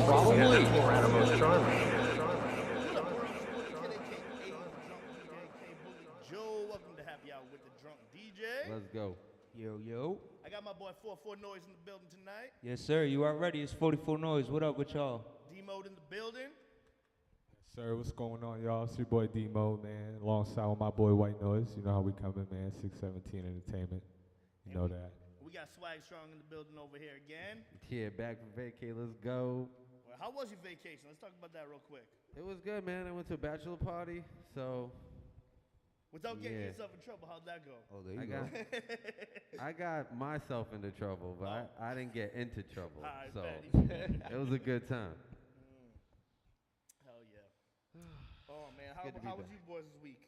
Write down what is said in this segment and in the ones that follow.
Probably. Joe, welcome to Happy Hour with the Drunk DJ. Let's go. Yo, yo. I got my boy 44NOISE in the building tonight. Yes, sir. You already. It's 44 Noise. What up with y'all? D-Mode in the building. Sir, what's going on, y'all? It's your boy D-Mode, man, alongside with my boy White Noise. You know how we coming, man. 617 Entertainment. You know that. We got Swag Strong in the building over here again. Yeah, back from vacay. Let's go. Well, how was your vacation? Let's talk about that real quick. It was good, man. I went to a bachelor party, so Without getting Yeah. yourself in trouble, how'd that go? Oh, there I you go. I got myself into trouble, but I didn't get into trouble. I So bet. it was a good time. Hell yeah. Oh, man. good to be How was back. you boys this week?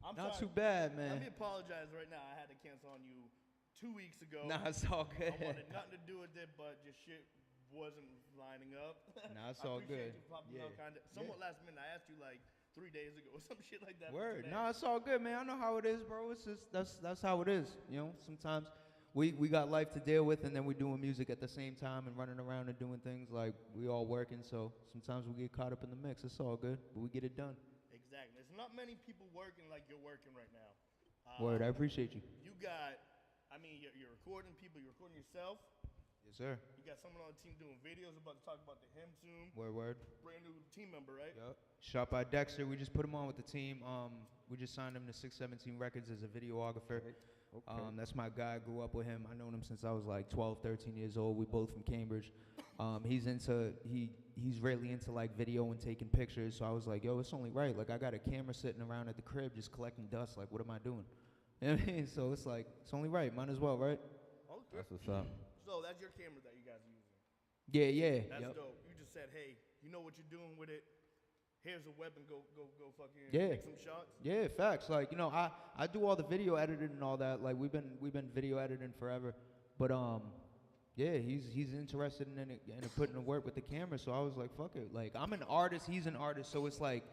I'm Not sorry. too bad, Let me man. apologize right now. I had to cancel on you 2 weeks ago. Nah, it's all I good. wanted nothing to do with it, but your shit wasn't lining up. Nah, it's I all appreciate good. You popping Yeah. out kind of somewhat last minute. I asked you like 3 days ago or some shit like that. Word. today. No, it's all good, man. I know how it is, bro. It's just that's how it is. You know, sometimes we got life to deal with, and then we doing music at the same time and running around and doing things like we all working. So sometimes we get caught up in the mix. It's all good, but we get it done. Exactly. There's not many people working like you're working right now. Word. I appreciate you. You got, I mean, you're recording people. You're recording yourself. Yes, sir. You got someone on the team doing videos. We're about to talk about the him soon. Word, word. Brand new team member, right? Yep. Shot by Dexter. We just put him on with the team. We just signed him to 617 Records as a videographer. Okay. That's my guy. I grew up with him. I known him since I was like 12, 13 years old. We both from Cambridge. He's really into like video and taking pictures. So I was like, yo, it's only right. Like I got a camera sitting around at the crib just collecting dust. Like, what am I doing? You know what I mean? So it's like, it's only right. Might as well, right? Oh, That's what's up. So that's your camera that you guys are using. Yeah, yeah. That's Yep. dope. You just said, hey, you know what you're doing with it. Here's a weapon. Go fucking Yeah. take some shots. Yeah, facts. Like, you know, I do all the video editing and all that. Like we've been video editing forever. But yeah, he's interested in it and putting to work with the camera. So I was like, fuck it. Like I'm an artist, he's an artist. So it's like,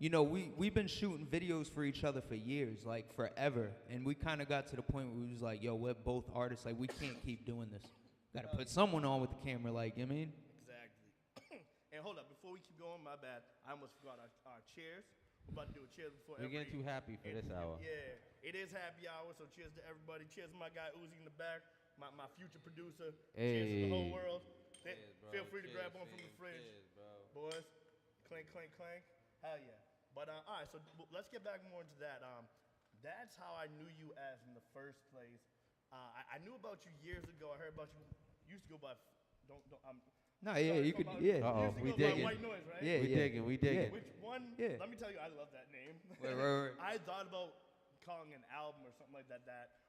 you know, we've been shooting videos for each other for years, like forever. And we kind of got to the point where we was like, yo, we're both artists. Like we can't keep doing this. Got to put someone on with the camera. Like, you know what I mean? Exactly. And hold up, before we keep going, my bad. I almost forgot our cheers. We're about to do a cheers before We're getting too happy for this hour. Yeah, it is happy hour, so cheers to everybody. Cheers to my guy Uzi in the back, my future producer. Cheers to the whole Hey. world. Cheers, bro. Feel free to grab Cheers, one from the cheers, fridge. cheers, bro. Boys, clink, clink, clink. Hell yeah. But all right, so let's get back more into that. That's how I knew you as in the first place. I knew about you years ago. I heard about you. You used to go by. No, yeah, sorry, you go could, by- yeah. Uh-oh, used to we go by digging. White Noise, right? Yeah, We digging, we digging. Which one? Yeah. Let me tell you, I love that name. Right. I thought about calling an album or something like that,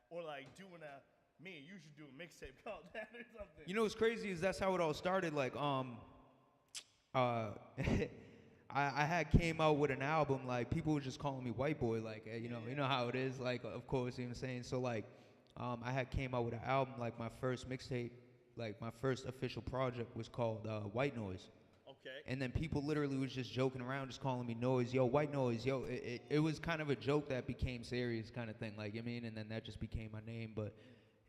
or like doing me and you should do a mixtape called that or something. You know what's crazy is that's how it all started. Like, I had came out with an album. Like, people were just calling me White Boy. Like, you know how it is. Like, of course, you know what I'm saying. So like, I had came out with an album. Like my first mixtape, like my first official project was called White Noise. Okay. And then people literally was just joking around, just calling me Noise, yo, White Noise, yo. It was kind of a joke that became serious kind of thing, like, you know what I mean? And then that just became my name, but,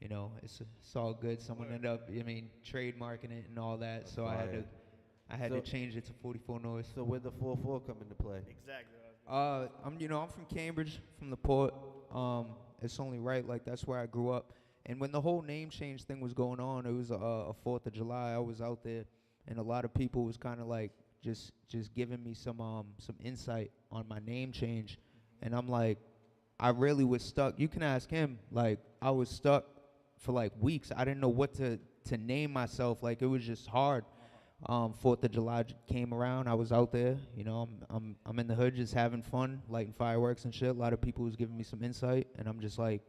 you know, it's all good. Someone ended up, I mean, trademarking it and all that, so I had to So- change it to 44 Noise. So where'd the 4-4 come into play? Exactly. I'm from Cambridge, from the port. It's only right, like that's where I grew up. And when the whole name change thing was going on, it was a 4th of July. I was out there, and a lot of people was kind of like just giving me some insight on my name change. And I'm like, I really was stuck. You can ask him. Like I was stuck for like weeks. I didn't know what to name myself. Like it was just hard. 4th of July came around. I was out there, you know. I'm in the hood just having fun, lighting fireworks and shit. A lot of people was giving me some insight, and I'm just like,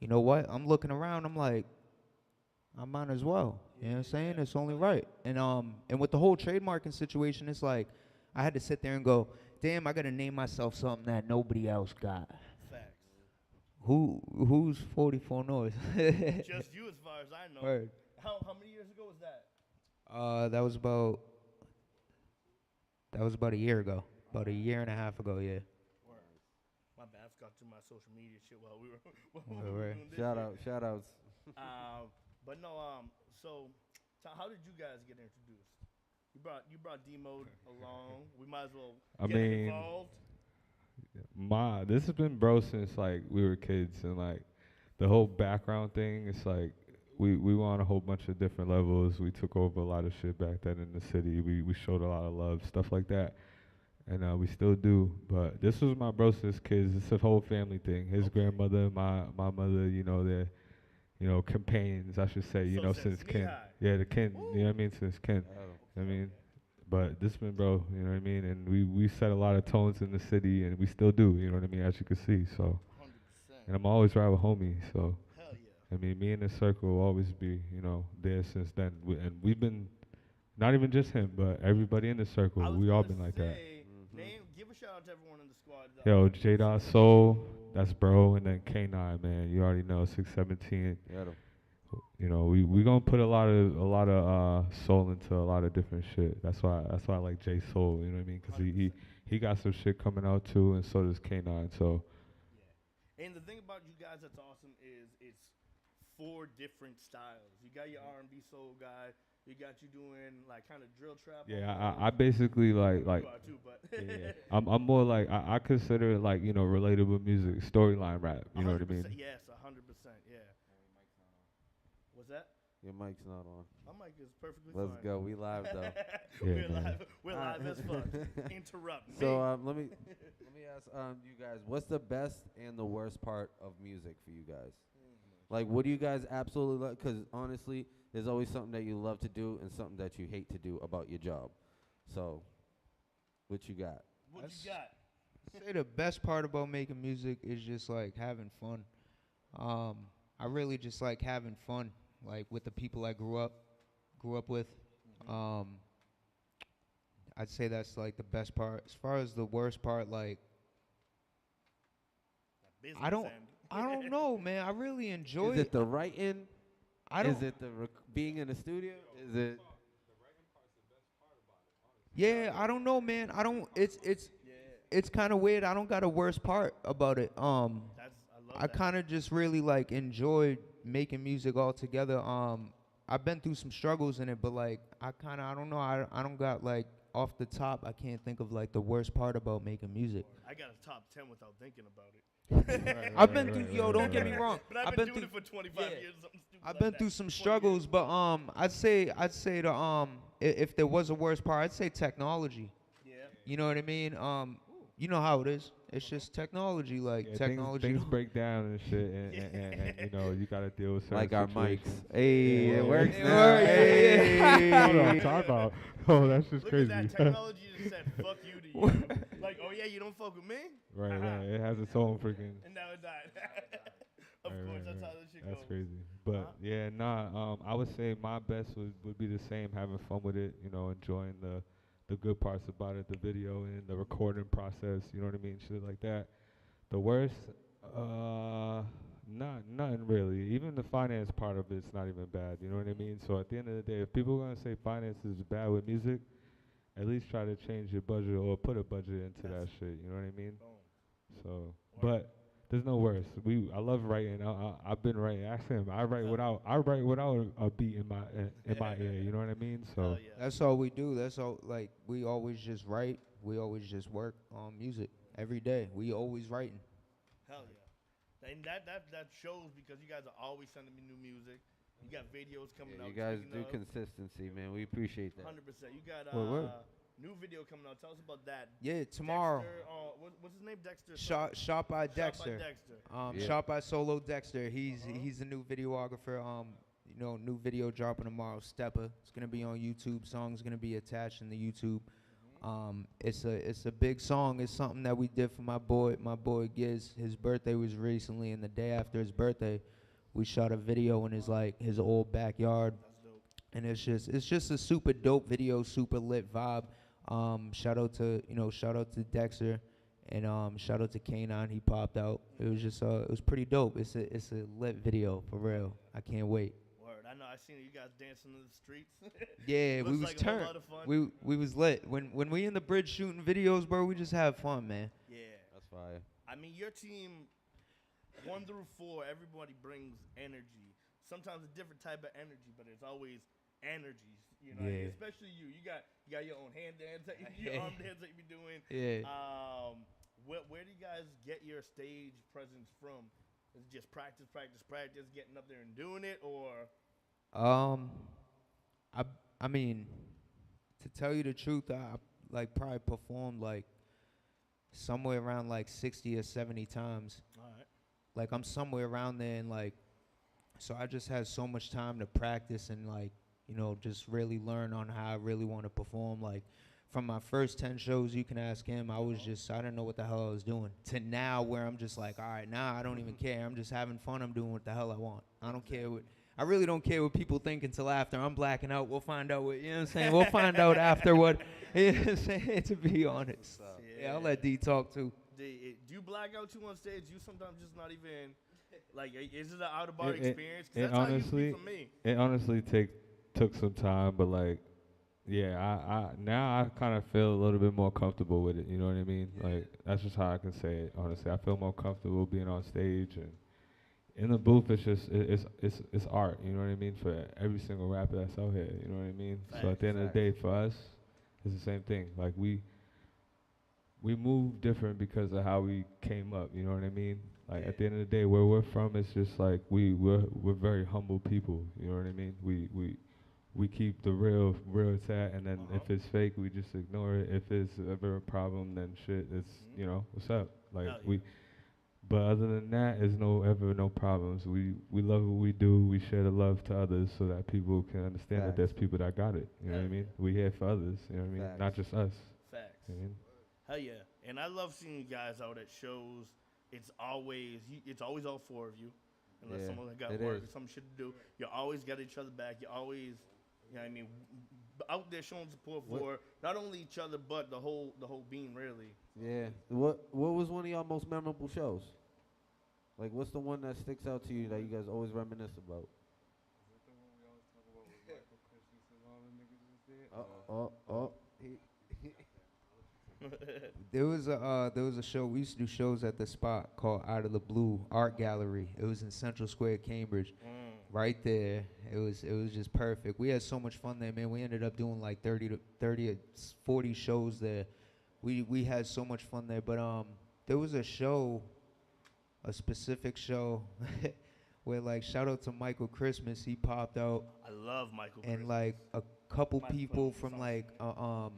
you know what? I'm looking around. I'm like, I might as well. You know what I'm saying? It's only right. And with the whole trademarking situation, it's like I had to sit there and go, damn, I gotta name myself something that nobody else got. Facts. Who's 44 Noise? Just you, as far as I know. Word. How many years ago was that? That was about a year ago. About a year and a half ago, yeah. Word. My bad. I forgot to do my social media shit while we were Right. doing this. Shout outs. But no. So how did you guys get introduced? you brought D-Mode along. We might as well I get him mean, involved. this has been bro since like we were kids, and like the whole background thing. It's like we were on a whole bunch of different levels. We took over a lot of shit back then in the city. We showed a lot of love, stuff like that, and we still do. But this was my bro since kids. It's a whole family thing. His grandmother, my mother, they're companions, I should say, So since kin. knee-high. Yeah, the kin. Woo. You know what I mean? Since kin. I mean, but this been bro, you know what I mean? And we set a lot of tones in the city, and we still do, you know what I mean, as you can see. So, 100%. and I'm always right with homie. So, Hell yeah. I mean, me and the circle will always be, there since then. And we've been, not even just him, but everybody in the circle. I was We all gonna been like that. say, give a shout out to everyone in the squad. Yo, J. Soul, that's bro, and then K9, man. You already know, 617. Yeah, We gonna put a lot of soul into a lot of different shit. That's why I like J Soul. You know what I mean? Because he got some shit coming out too, and so does K9. So yeah. And the thing about you guys that's awesome is it's 4 different styles. You got your R&B soul guy. You got you doing like kind of drill trap. yeah, I basically like you are too, but yeah. I'm more like I consider it like relatable music, storyline rap. You know what I mean? Yes, 100%. Yeah. What's that? Your mic's not on. My mic is perfectly Let's fine. go. We live though. We're man. live. We're live as fuck. Interrupt me. So let me ask you guys, what's the best and the worst part of music for you guys? Like, what do you guys absolutely love? Because honestly, there's always something that you love to do and something that you hate to do about your job. So, what you got? What you got? I'd say the best part about making music is just like having fun. I really just like having fun, like with the people I grew up with. I'd say that's like the best part. As far as the worst part, like I don't know, man. I really enjoy Is it the writing? I don't. Is it the being in the studio? Is it? Yeah, I don't know, man. I don't. It's kind of weird. I don't got a worst part about it. I kind of just really like enjoyed making music altogether. I've been through some struggles in it, but like I don't know. I don't got like off the top. I can't think of like the worst part about making music. I got a top 10 without thinking about it. I've been through. Yo, don't get me wrong. But I've been doing it for 25 years. Something stupid I've like been that. through some 20 struggles, years. but I'd say the if there was a worst part, I'd say technology. Yeah. You know what I mean? You know how it is. It's just technology, like Yeah, technology. Things break down and shit, and you gotta deal with certain Like our mics. situations. Hey, Yeah. it works It now. works. Hey. That's what I'm talking about. Oh, that's just Look crazy. at that. Technology just said, fuck you to you. Like, oh yeah, you don't fuck with me? Right. It has its own freaking. And now it died. Of Right, course, right, that's right. how this shit That's goes. crazy. But yeah, I would say my best would be the same, having fun with it, enjoying the good parts about it, the video and the recording process, you know what I mean, shit like that. The worst, nothing really. Even the finance part of it's not even bad, you know what I mean? So at the end of the day, if people are gonna say finance is bad with music, at least try to change your budget or put a budget into that shit, you know what I mean? Boom. So, but there's no worse. I love writing. I've been writing. Ask him. I write without a beat in my ear. You know what I mean? So Hell yeah. That's all we do. That's all. Like we always just write. We always just work on music every day. We always writing. Hell yeah. And that shows because you guys are always sending me new music. You got videos coming out. You guys speaking do of, consistency, man. We appreciate that. 100%. You got Word. new video coming out. Tell us about that. Yeah, tomorrow. Dexter, what's his name? Dexter. Shot by Dexter. Yeah. Shot by Solo Dexter. He's a new videographer. New video dropping tomorrow. Stepper. It's gonna be on YouTube. Song's gonna be attached in the YouTube. It's a big song. It's something that we did for my boy Giz. His birthday was recently, and the day after his birthday, we shot a video in his old backyard. And it's just a super dope video, super lit vibe. Shout out to Dexter, and shout out to K9. He popped out. It was just it was pretty dope. It's a lit video for real. I can't wait. Word. I know. I seen you guys dancing in the streets. Yeah, Looks we was like a whole turned. lot of fun. We was lit. When we in the bridge shooting videos, bro, we just have fun, man. Yeah. That's fire. I mean, your team, 1 through 4, everybody brings energy. Sometimes a different type of energy, but it's always energies. You know, Yeah. especially you. You got your own hand dance, your arm dance that you be doing. Yeah. Where do you guys get your stage presence from? Is it just practice, getting up there and doing it, or? Um, I I mean, to tell you the truth, I like probably performed like somewhere around like 60 or 70 times. All right. Like I'm somewhere around there, and like so I just had so much time to practice and like just really learn on how I really want to perform. Like from my first 10 shows, you can ask him, I didn't know what the hell I was doing, to now where I'm just like, all right, now I don't even care. I'm just having fun. I'm doing what the hell I want. I really don't care what people think until after. I'm blacking out. We'll find out what, you know what I'm saying? We'll find out after what, you know what I'm saying, to be honest. Yeah, I'll let D talk too. Do you black out too on stage? You sometimes just not even, like, is it an out of body experience? 'Cause that's how it used to be for me. It honestly took some time, but like, yeah, I now I kind of feel a little bit more comfortable with it. You know what I mean? Like that's just how I can say it. Honestly, I feel more comfortable being on stage, and in the booth. It's just it's art. You know what I mean? For every single rapper that's out here. You know what I mean? So at the end of the day, for us, it's the same thing. Like we move different because of how we came up. You know what I mean? Like at the end of the day, where we're from, it's just like we're very humble people. You know what I mean? We keep the real tat, and then if it's fake, we just ignore it. If it's ever a problem, then shit, it's what's up? Like But other than that, there's no problems. We love what we do. We share the love to others so that people can understand that there's people that got it. You know what I mean? We here for others. You know what I mean? Not just us. Facts. You know what I mean? Hell yeah. And I love seeing you guys out at shows. It's always all four of you. Unless someone got work or some shit to do. You always got each other back. You always, you know what I mean, out there showing support for not only each other but the whole beam, really. Yeah. What was one of y'all most memorable shows? Like, what's the one that sticks out to you that you guys always reminisce about? Is that the one we always talk about with Michael Christmas and all the niggas was there? There was a show. We used to do shows at the spot called Out of the Blue Art Gallery. It was in Central Square, Cambridge. Right there. It was just perfect. We had so much fun there, man. We ended up doing like 30 or 40 shows there. We had so much fun there. But there was a specific show where, like, shout out to Michael Christmas. He popped out. I love Michael and Christmas. Like a couple people from like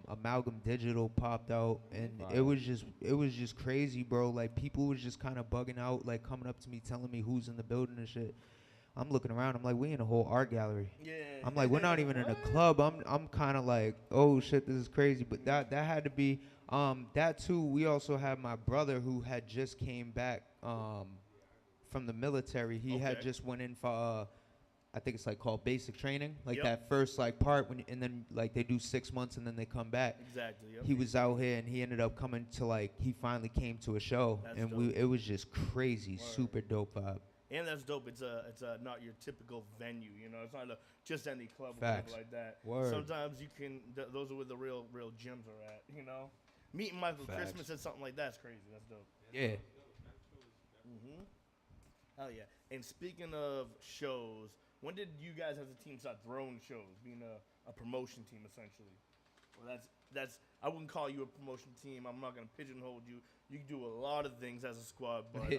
Amalgam Digital popped out, and it was just crazy, bro. Like people was just kind of bugging out, like coming up to me telling me who's in the building and shit. I'm looking around. I'm like, we in a whole art gallery. Yeah. I'm like, we're not even in a club. I'm kind of like, oh shit, this is crazy. But that had to be that too. We also had my brother who had just came back from the military. He had just went in for I think it's like called basic training, like that first like part and then like they do 6 months and then they come back. Exactly. Yep. He was out here and he ended up coming to he finally came to a show. That's and dope. it was just crazy, super dope vibe. And that's dope. It's a not your typical venue, It's not just any club Facts. or like that. Word. Sometimes you can. Those are where the real gyms are at, Meeting Michael Facts. Christmas at something like that's crazy. That's dope. Yeah. Hell yeah. And speaking of shows, when did you guys as a team start throwing shows, being a promotion team essentially? Well, that's I wouldn't call you a promotion team. I'm not gonna pigeonhole you. You can do a lot of things as a squad, but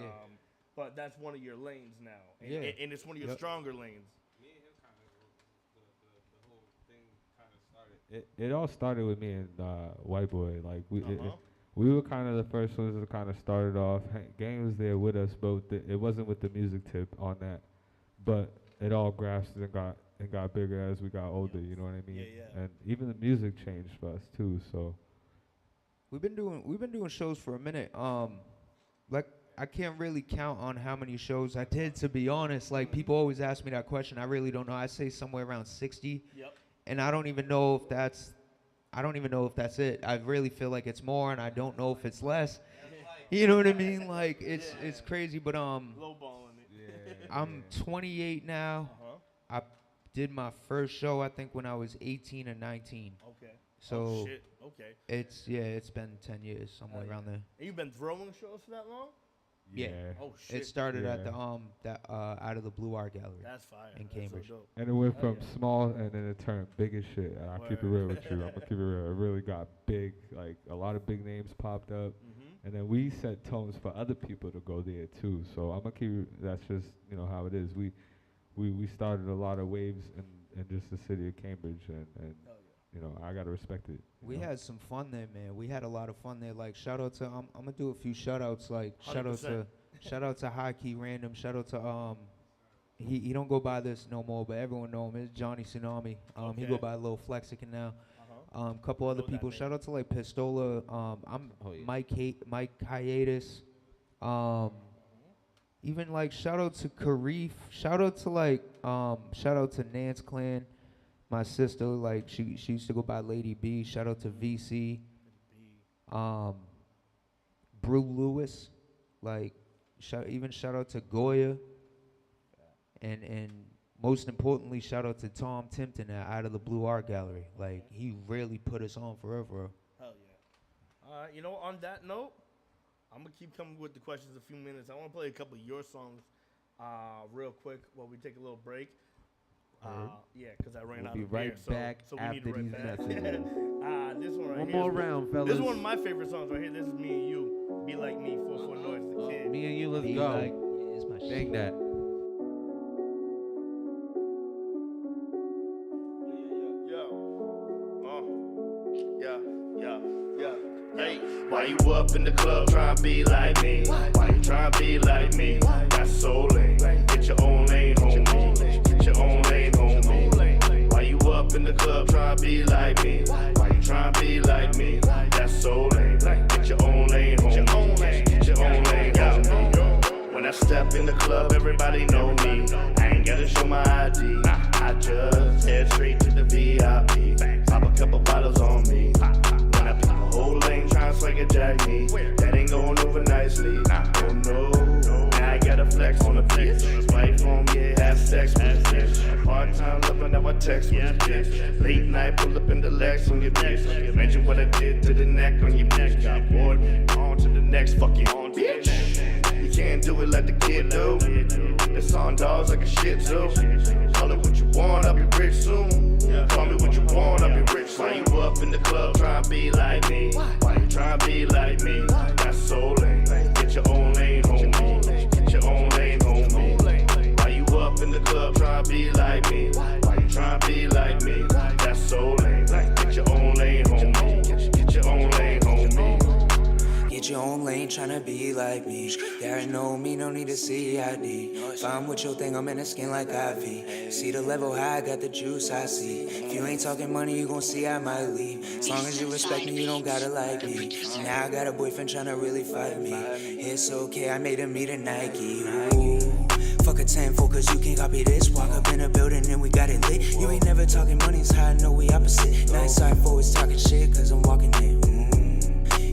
but that's one of your lanes now, and, and it's one of your stronger lanes. Me and him kind of the whole thing kind of started. It all started with me and White Boy. Like we were kind of the first ones to kind of start it off. Gang was there with us, but it wasn't with the music tip on that. But it all grasped and got bigger as we got older. You know what I mean? Yeah. And even the music changed for us too. So we've been doing shows for a minute. Like I can't really count on how many shows I did, to be honest. Like people always ask me that question. I really don't know. I say somewhere around 60. Yep. And I don't even know if that's it. I really feel like it's more, and I don't know if it's less. You know what I mean? Like it's crazy, but lowballing it. I'm 28 now. I did my first show I think when I was 18 or 19. Okay. So oh, shit. Okay. it's been 10 years somewhere around there. And you've been throwing shows for that long? Yeah. Oh shit. It started at the Yeah. out of the Blue Art Gallery. That's fire. in That's Cambridge. So dope. And it went Hell from yeah. small, and then it turned big as shit. And I'll keep it Word. real with you. I'm gonna keep it real. It really got big. Like a lot of big names popped up, Mhm. and then we set tones for other people to go there too. So I'm gonna keep. That's just how it is. We started a lot of waves in just the city of Cambridge, and Hell yeah. I gotta respect it. We had some fun there, man. We had a lot of fun there. Like shout out to I'm gonna do a few shout outs. Like shout out 100%. to High Key Random. Shout out to he don't go by this no more, but everyone know him. It's Johnny Tsunami. He go Okay. by Lil Flexican now. Uh-huh. Couple other Know that people. name. Shout out to like Pistola. I'm Oh, yeah. Mike Hiatus. Even like shout out to Karif. Shout out to Nance Clan. My sister, like she used to go by Lady B. Shout out to VC. Brew Lewis. Like shout out to Goya. And most importantly, shout out to Tom Timpton out of the Blue Art Gallery. Like he really put us on forever. Hell yeah. All right, on that note, I'm going to keep coming with the questions a few minutes. I want to play a couple of your songs real quick while we take a little break. Yeah, because I ran We'll out be of right beer, back so we need to after these right back. messages. This one right One here more is- round, fellas. This is one of my favorite songs right here. This is Me and You, Be Like Me, 44NOISE, the kid. Me and you, let's Be go. like, yeah, it's my shit. Bang that. Hey, why you up in the club trying to be like me? Why you trying to be like me? That's so lame. Get your own lane, homie. Get your own lane, homie. Why you up in the club trying to be like me? Why you trying to be like me? That's so lame. Get your own lane, homie. Get your own lane, homie. When I step in the club, everybody know me. I ain't gotta show my ID. I just head straight to the VIP. Pop a couple bottles on me. When I pick a whole lane, trying to swag a jack me. That ain't going over nicely. Oh no. Now I gotta flex on the bitch. Wife on me, have sex with a bitch. Part-time loving, now I text with a bitch. Late night, pull up in the Lex on your bitch. Mention what I did to the neck on your bitch. Got bored, on to the next fucking bitch. You can't do it like the kid do. It's on dogs like a shit too. Call it what you want, I'll be rich soon. Call me what you want, I'll be rich soon. Why you up in the club trying to be like me? Why you trying to be like me? That's so lame. Get your own lane, homie. Get your own lane, homie. Why you up in the club trying to be like me? Why you trying to be like me? That's so lame. Get your own lane, homie. Get your own lane, homie. Get your own lane, tryna be like me. They already know me, no need to see ID. If I'm with your thing, I'm in the skin like IV. See the level high, got the juice I see. If you ain't talking money, you gon' see I might leave. As long as you respect me, you don't gotta like me. Now I got a boyfriend tryna really fight me. It's okay, I made him meet a Nike. Ooh. Fuck a 10-4, cause you can't copy this. Walk up in a building and we got it lit. You ain't never talking money, so I know we opposite. 9 side forwards talking shit, cause I'm walking in.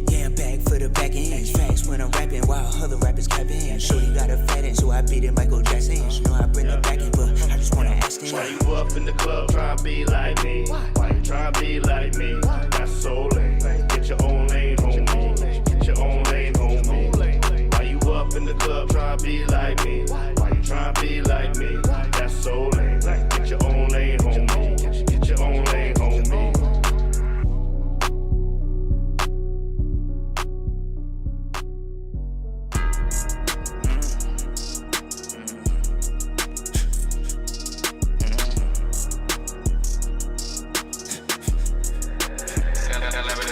Yeah, I'm back for the back end. Facts when I'm rapping while other rappers capping. Shorty got a fat end, so I beat it Michael Jackson. You know I bring it back in, but I just wanna ask him. Why you up in the club trying to be like me? Why you trying to be like me? That's so lame. Get your own lane, homie. Get your own lane, homie. Why you up in the club trying to be like me? Why you trying to be like me? That's so lame. Get your own lane, homie. Get your own lane, homie.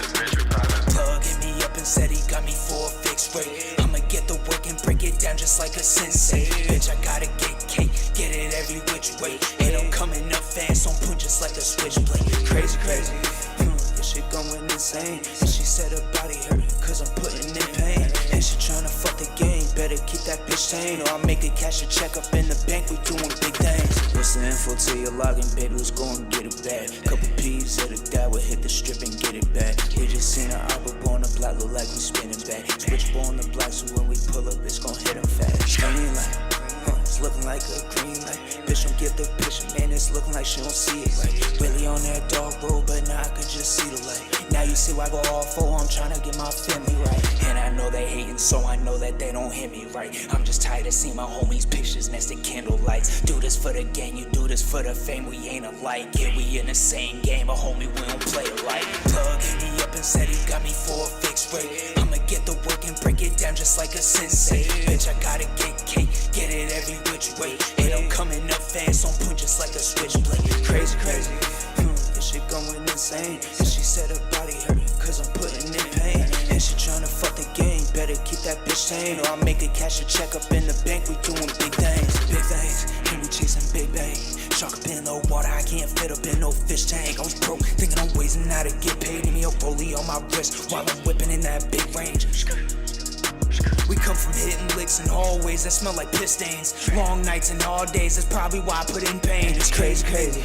Plugging me up and said he got me for a fixed rate. I'ma get the work and break it down just like a sensei. Bitch, I gotta get cake, get it every which way. And I'm coming up fast on punch just like a switchblade. Crazy, crazy. This shit going insane. And she said her body hurt, cause I'm putting in pain. And she tryna fuck the game, better keep that bitch sane. Or I'll make a cash a check up in the bank, we doing big things. What's the info to your login, baby? Let's go and get it back. Couple P's at a guy will hit the strip and get it back. We just seen an opera on the block, look like we spinning back. Switch on the block, so when we pull up, it's gon' hit them fast. Green light, it's looking like a green light. Bitch don't get the picture, man, it's looking like she don't see it right. Really on that dog road, but now I could just see the light. Now Now you see why I go all for, I'm tryna get my family right. And I know they hating, so I know that they don't hear me right. I'm just tired of seeing my homies' pictures next to candle lights. Do this for the gang, you do this for the fame, we ain't alike. Yeah, we in the same game, but homie, we don't play alike. Plug hit me up and said he got me for a fixed rate. I'ma get the work and break it down just like a sensei. Bitch, I gotta get cake, get it every which way. And I'm coming up fast on point just like a switchblade. Crazy, crazy. This shit going insane. And she said her body hurt, cause I'm putting in pain. And she tryna fuck the game, better keep that bitch sane. Or I'll make a cash a check up in the bank, we doing big things. Big things, and we chasing big bang. Shark up in the water, I can't fit up in no fish tank. I was broke, thinking I'm wasting how to get paid. Give me a rollie on my wrist, while I'm whipping in that big range. We come from hitting licks in hallways that smell like piss stains. Long nights and all days, that's probably why I put in pain. It's crazy, crazy.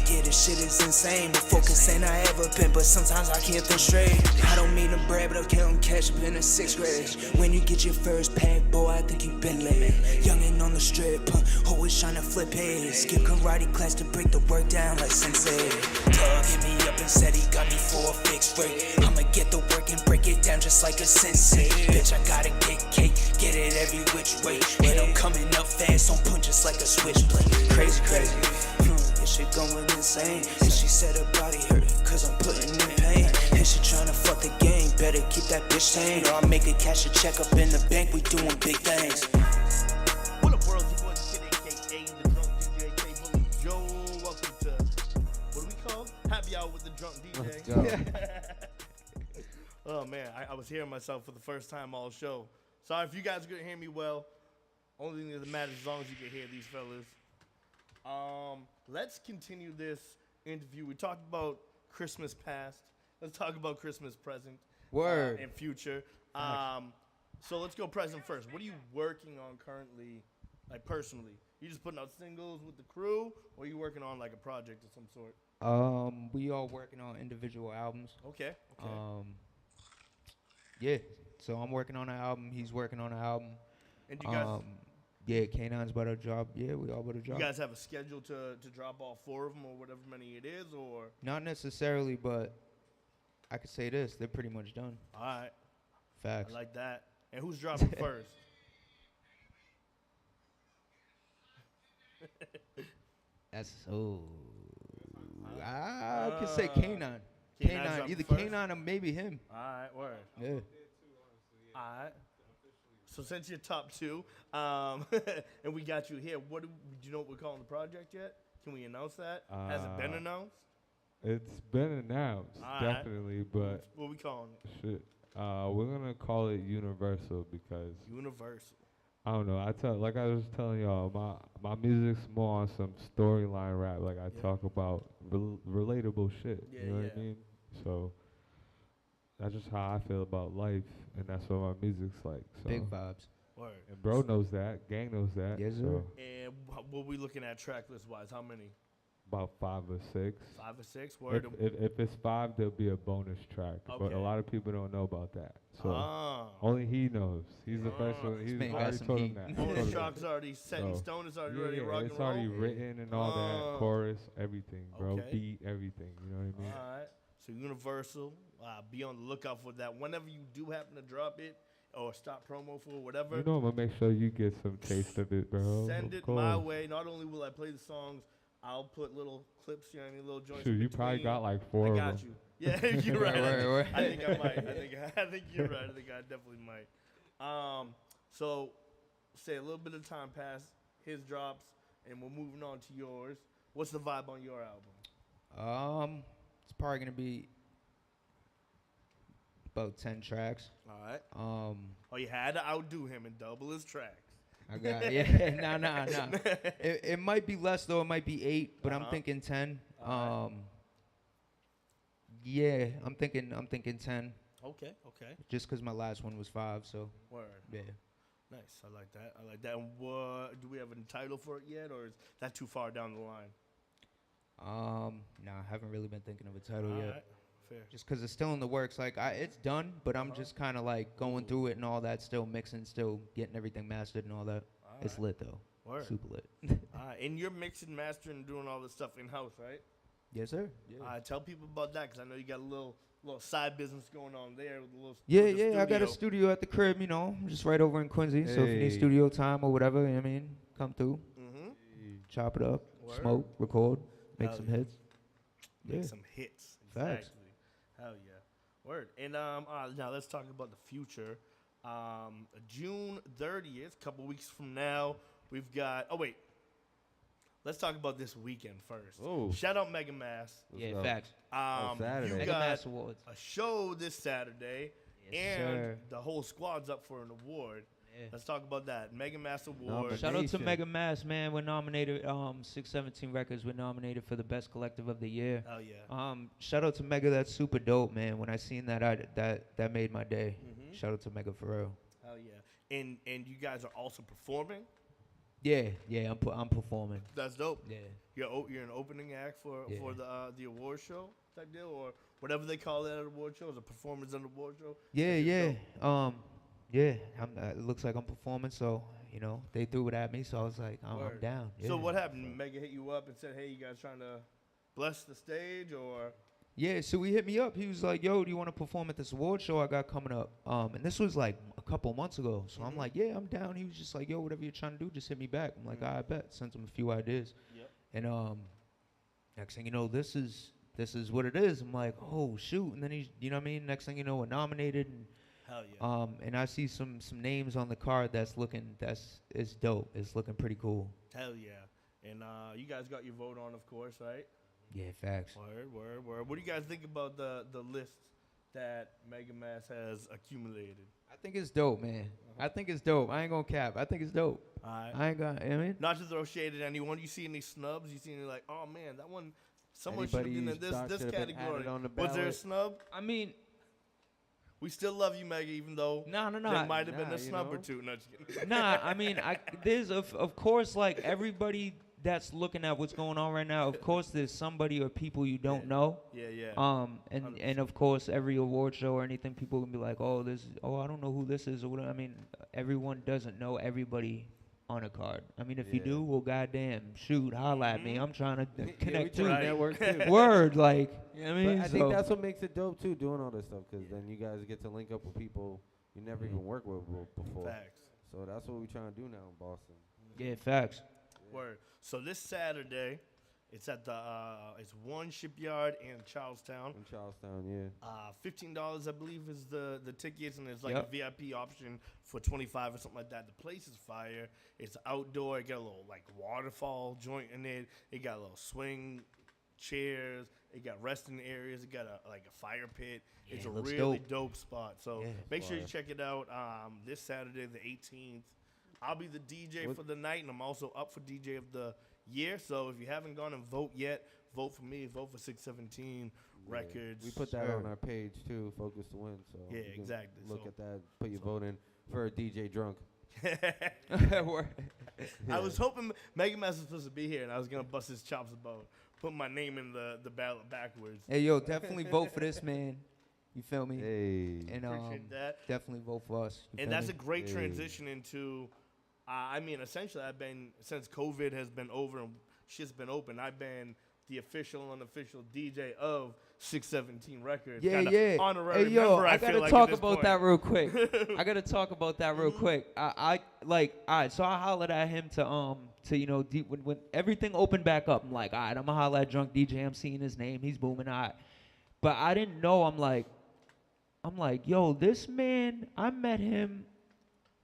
Yeah, this shit is insane. The focus ain't I ever been, but sometimes I can't think straight. I don't mean to brag, but I'm counting cash up in the 6th grade. When you get your first pack, boy, I think you been late. Youngin' on the strip, always tryna flip heads. Skip karate class to break the work down like sensei. Plug hit me up and said he got me for a fixed rate. I'ma get the work and break it down just like a sensei. Bitch, I gotta get cake, get it every which way. And I'm coming up fast on point just like a switchblade. Crazy, crazy. This shit going insane. And she said her body hurt, cause I'm putting in pain. And she tryna fuck the game, better keep that bitch sane. Or I'll make a cash a check up in the bank, we doing big things. What up, world? Your boy, the kid, aka the drunk DJ, K Bully Joe. Welcome to, what do we call? Happy Hour with the drunk DJ. Oh man, I was hearing myself for the first time all show. Sorry if you guys couldn't hear me well. Only thing that matters as long as you can hear these fellas. Let's continue this interview. We talked about Christmas past. Let's talk about Christmas present. Word. And future. So let's go present first. What are you working on currently, like personally? You just putting out singles with the crew, or are you working on like a project of some sort? We all working on individual albums. Okay. Yeah. So I'm working on an album. He's working on an album. And you guys, yeah, K9's about to drop. Yeah, we all about to drop. you guys have a schedule to drop all 4 of them or whatever many it is, or? Not necessarily, but I could say this: they're pretty much done. All right. Facts. I like that. And who's dropping first? That's I could say K9. K9, either first? K9 or maybe him. All right, word. Yeah. All right. So since you're top 2, and we got you here, do you know what we're calling the project yet? Can we announce that? Has it been announced? It's been announced, definitely, but What we calling it? shit. We're gonna call it Universal because Universal. I don't know. Like I was telling y'all, my music's more on some storyline rap. Like I talk about relatable shit. Yeah, you know what I mean? So that's just how I feel about life, and that's what my music's like. So. Big vibes. Word. And bro knows that. Gang knows that. Yes, sir. So And what we looking at track list wise? How many? about 5 or 6. 5 or 6? Word. If it's 5, there'll be a bonus track. But Okay. a lot of people don't know about that. So Ah. only he knows. He's the first one. He's man got already some told him heat. that. Oh, Told the him track's that. already set in So, stone. It's already Yeah, ready to rock it's and roll. already written and all that. Chorus, everything, bro. Okay. Beat, everything. You know what I mean? All right. So Universal, be on the lookout for that. Whenever you do happen to drop it or stop promo for whatever, You know I'm gonna make sure you get some taste of it, bro. send Of it my course. way. Not only will I play the songs, I'll put little clips, you know what I mean, little joints. Shoot, in you probably between. got like 4 I of got them. you. Yeah, you're right. Right. I think I might. I think you're right. I think I definitely might. So, say a little bit of time passed, his drops, and we're moving on to yours. What's the vibe on your album? It's probably gonna be about 10 tracks. All right. Oh, you had to outdo him and double his tracks. I got nah. It might be less though. It might be 8, but I'm thinking 10. Yeah, I'm thinking 10. Okay. Just 'cause my last one was 5, so Word. yeah. Nice. I like that. And what, do we have a title for it yet, or is that too far down the line? Nah, I haven't really been thinking of a title All yet. right. Fair. Just 'cause it's still in the works. Like it's done, but I'm just kind of like going through it and all that, still mixing, still getting everything mastered and all that. It's lit though. Word. Super lit. And you're mixing, mastering, and doing all this stuff in house, right? Yes, sir. Yeah. Tell people about that, because I know you got a little little side business going on there with a little Yeah, with the yeah, I got a studio. studio at the crib, you know, just right over in Quincy. So if you need Hey. studio time or whatever, you know what I mean, come through, Mm-hmm. chop it up, Word. smoke, record, make Hell some yeah. hits. Make Yeah. some hits. Facts. Exactly. Hell yeah. Word. And now let's talk about the future. June 30th, couple weeks from now, we've got. Oh wait. Let's talk about this weekend first. Oh. Shout out Mega Mass. Let's go. Saturday. You Mega got Mass Awards. a show this Saturday, Yes, and sir. the whole squad's up for an award. Yeah. Let's talk about that. Mega Mass Award. Nomination. Shout out to Nation. Mega Mass, man. We're nominated. 617 Records. We're nominated for the best collective of the year. Hell yeah. Shout out to Mega. That's super dope, man. When I seen that, that made my day. Mhm. Shout out to Mega for real. Hell yeah. And you guys are also performing. Yeah, I'm performing. That's dope. Yeah. You're an opening act for Yeah. the award show type deal, or whatever they call it at an award show, is a performance at an award show. Yeah, That's yeah. dope. Yeah. It looks like I'm performing, so you know they threw it at me, so I was like, I'm Word. down. Yeah. So what happened? Mega hit you up and said, "Hey, you guys trying to bless the stage?" Or Yeah, so he hit me up. He was like, "Yo, do you want to perform at this award show I got coming up?" And this was like a couple months ago. So I'm like, "Yeah, I'm down." He was just like, "Yo, whatever you're trying to do, just hit me back." I'm like, "I bet." Sent him a few ideas. Yep. And next thing you know, this is what it is. I'm like, "Oh shoot!" And then he's, you know what I mean? Next thing you know, we're nominated, and hell yeah. and I see some names on the card it's dope. It's looking pretty cool. Hell yeah. And you guys got your vote on, of course, right? Yeah, facts. Word. What do you guys think about the list that Mega Mass has accumulated? I think it's dope, man. I think it's dope. I ain't gonna cap. I think it's dope. All right. I ain't gonna. I mean, Not to throw shade at anyone. You see any snubs? You see any like, oh man, that one. Someone should have Anybody been in whose doc this should've been category. added on the Was there a ballot? snub? I mean, We still love you, Mega, even though no. there might have been Nah, a you snub or know? two. No, just kidding. Nah, I mean, there's of course, like everybody that's looking at what's going on right now. Of course, there's somebody or people you don't know. Yeah. And of course, every award show or anything, people can be like, oh, I don't know who this is or whatever. I mean, everyone doesn't know everybody on a card. I mean, if you Yeah. do, well, goddamn, shoot, holla at me. I'm trying to Yeah, we connect try too. to network too. Word, like, you know what I mean? But I think So- that's what makes it dope too, doing all this stuff, because then you guys get to link up with people you never even worked with before. Facts. So that's what we're trying to do now in Boston. yeah, facts. Word. So this Saturday, it's at the it's One Shipyard in Charlestown. In Charlestown, yeah. $15, I believe, is the tickets, and there's like Yep. a VIP option for $25 or something like that. The place is fire. It's outdoor. It got a little like waterfall joint in it. It got a little swing chairs. It got resting areas. It got a fire pit. Yeah, It's a it looks really dope. dope spot. So Yeah. make sure you Fire. check it out. This Saturday, the 18th. I'll be the DJ What- for the night, and I'm also up for DJ of the year. So if you haven't gone and vote yet, vote for me. Vote for 617 Yeah. Records. We put that Sure. on our page too, Focus to Win. So Yeah, you can exactly. Look So- at that, put your vote in for a DJ drunk. Word. I was hoping Mega Mass was supposed to be here, and I was gonna bust his chops about putting my name in the ballot backwards. Hey, yo, definitely vote for this, man. You feel me? Hey. And Appreciate that. definitely vote for us. You And feel that's me? a great Hey. transition into. I mean, essentially, I've been since COVID has been over and shit's been open. I've been the official, unofficial DJ of 617 Records. Yeah, Kinda yeah. Honorary Hey, yo, member, I feel gotta like, talk at this about point. that real quick. I gotta talk about that real quick. I like, all right. So I hollered at him to you know, when everything opened back up. I'm like, all right, I'm gonna holler at Drunk DJ. I'm seeing his name. He's booming. All right. But I didn't know. I'm like, yo, this man. I met him.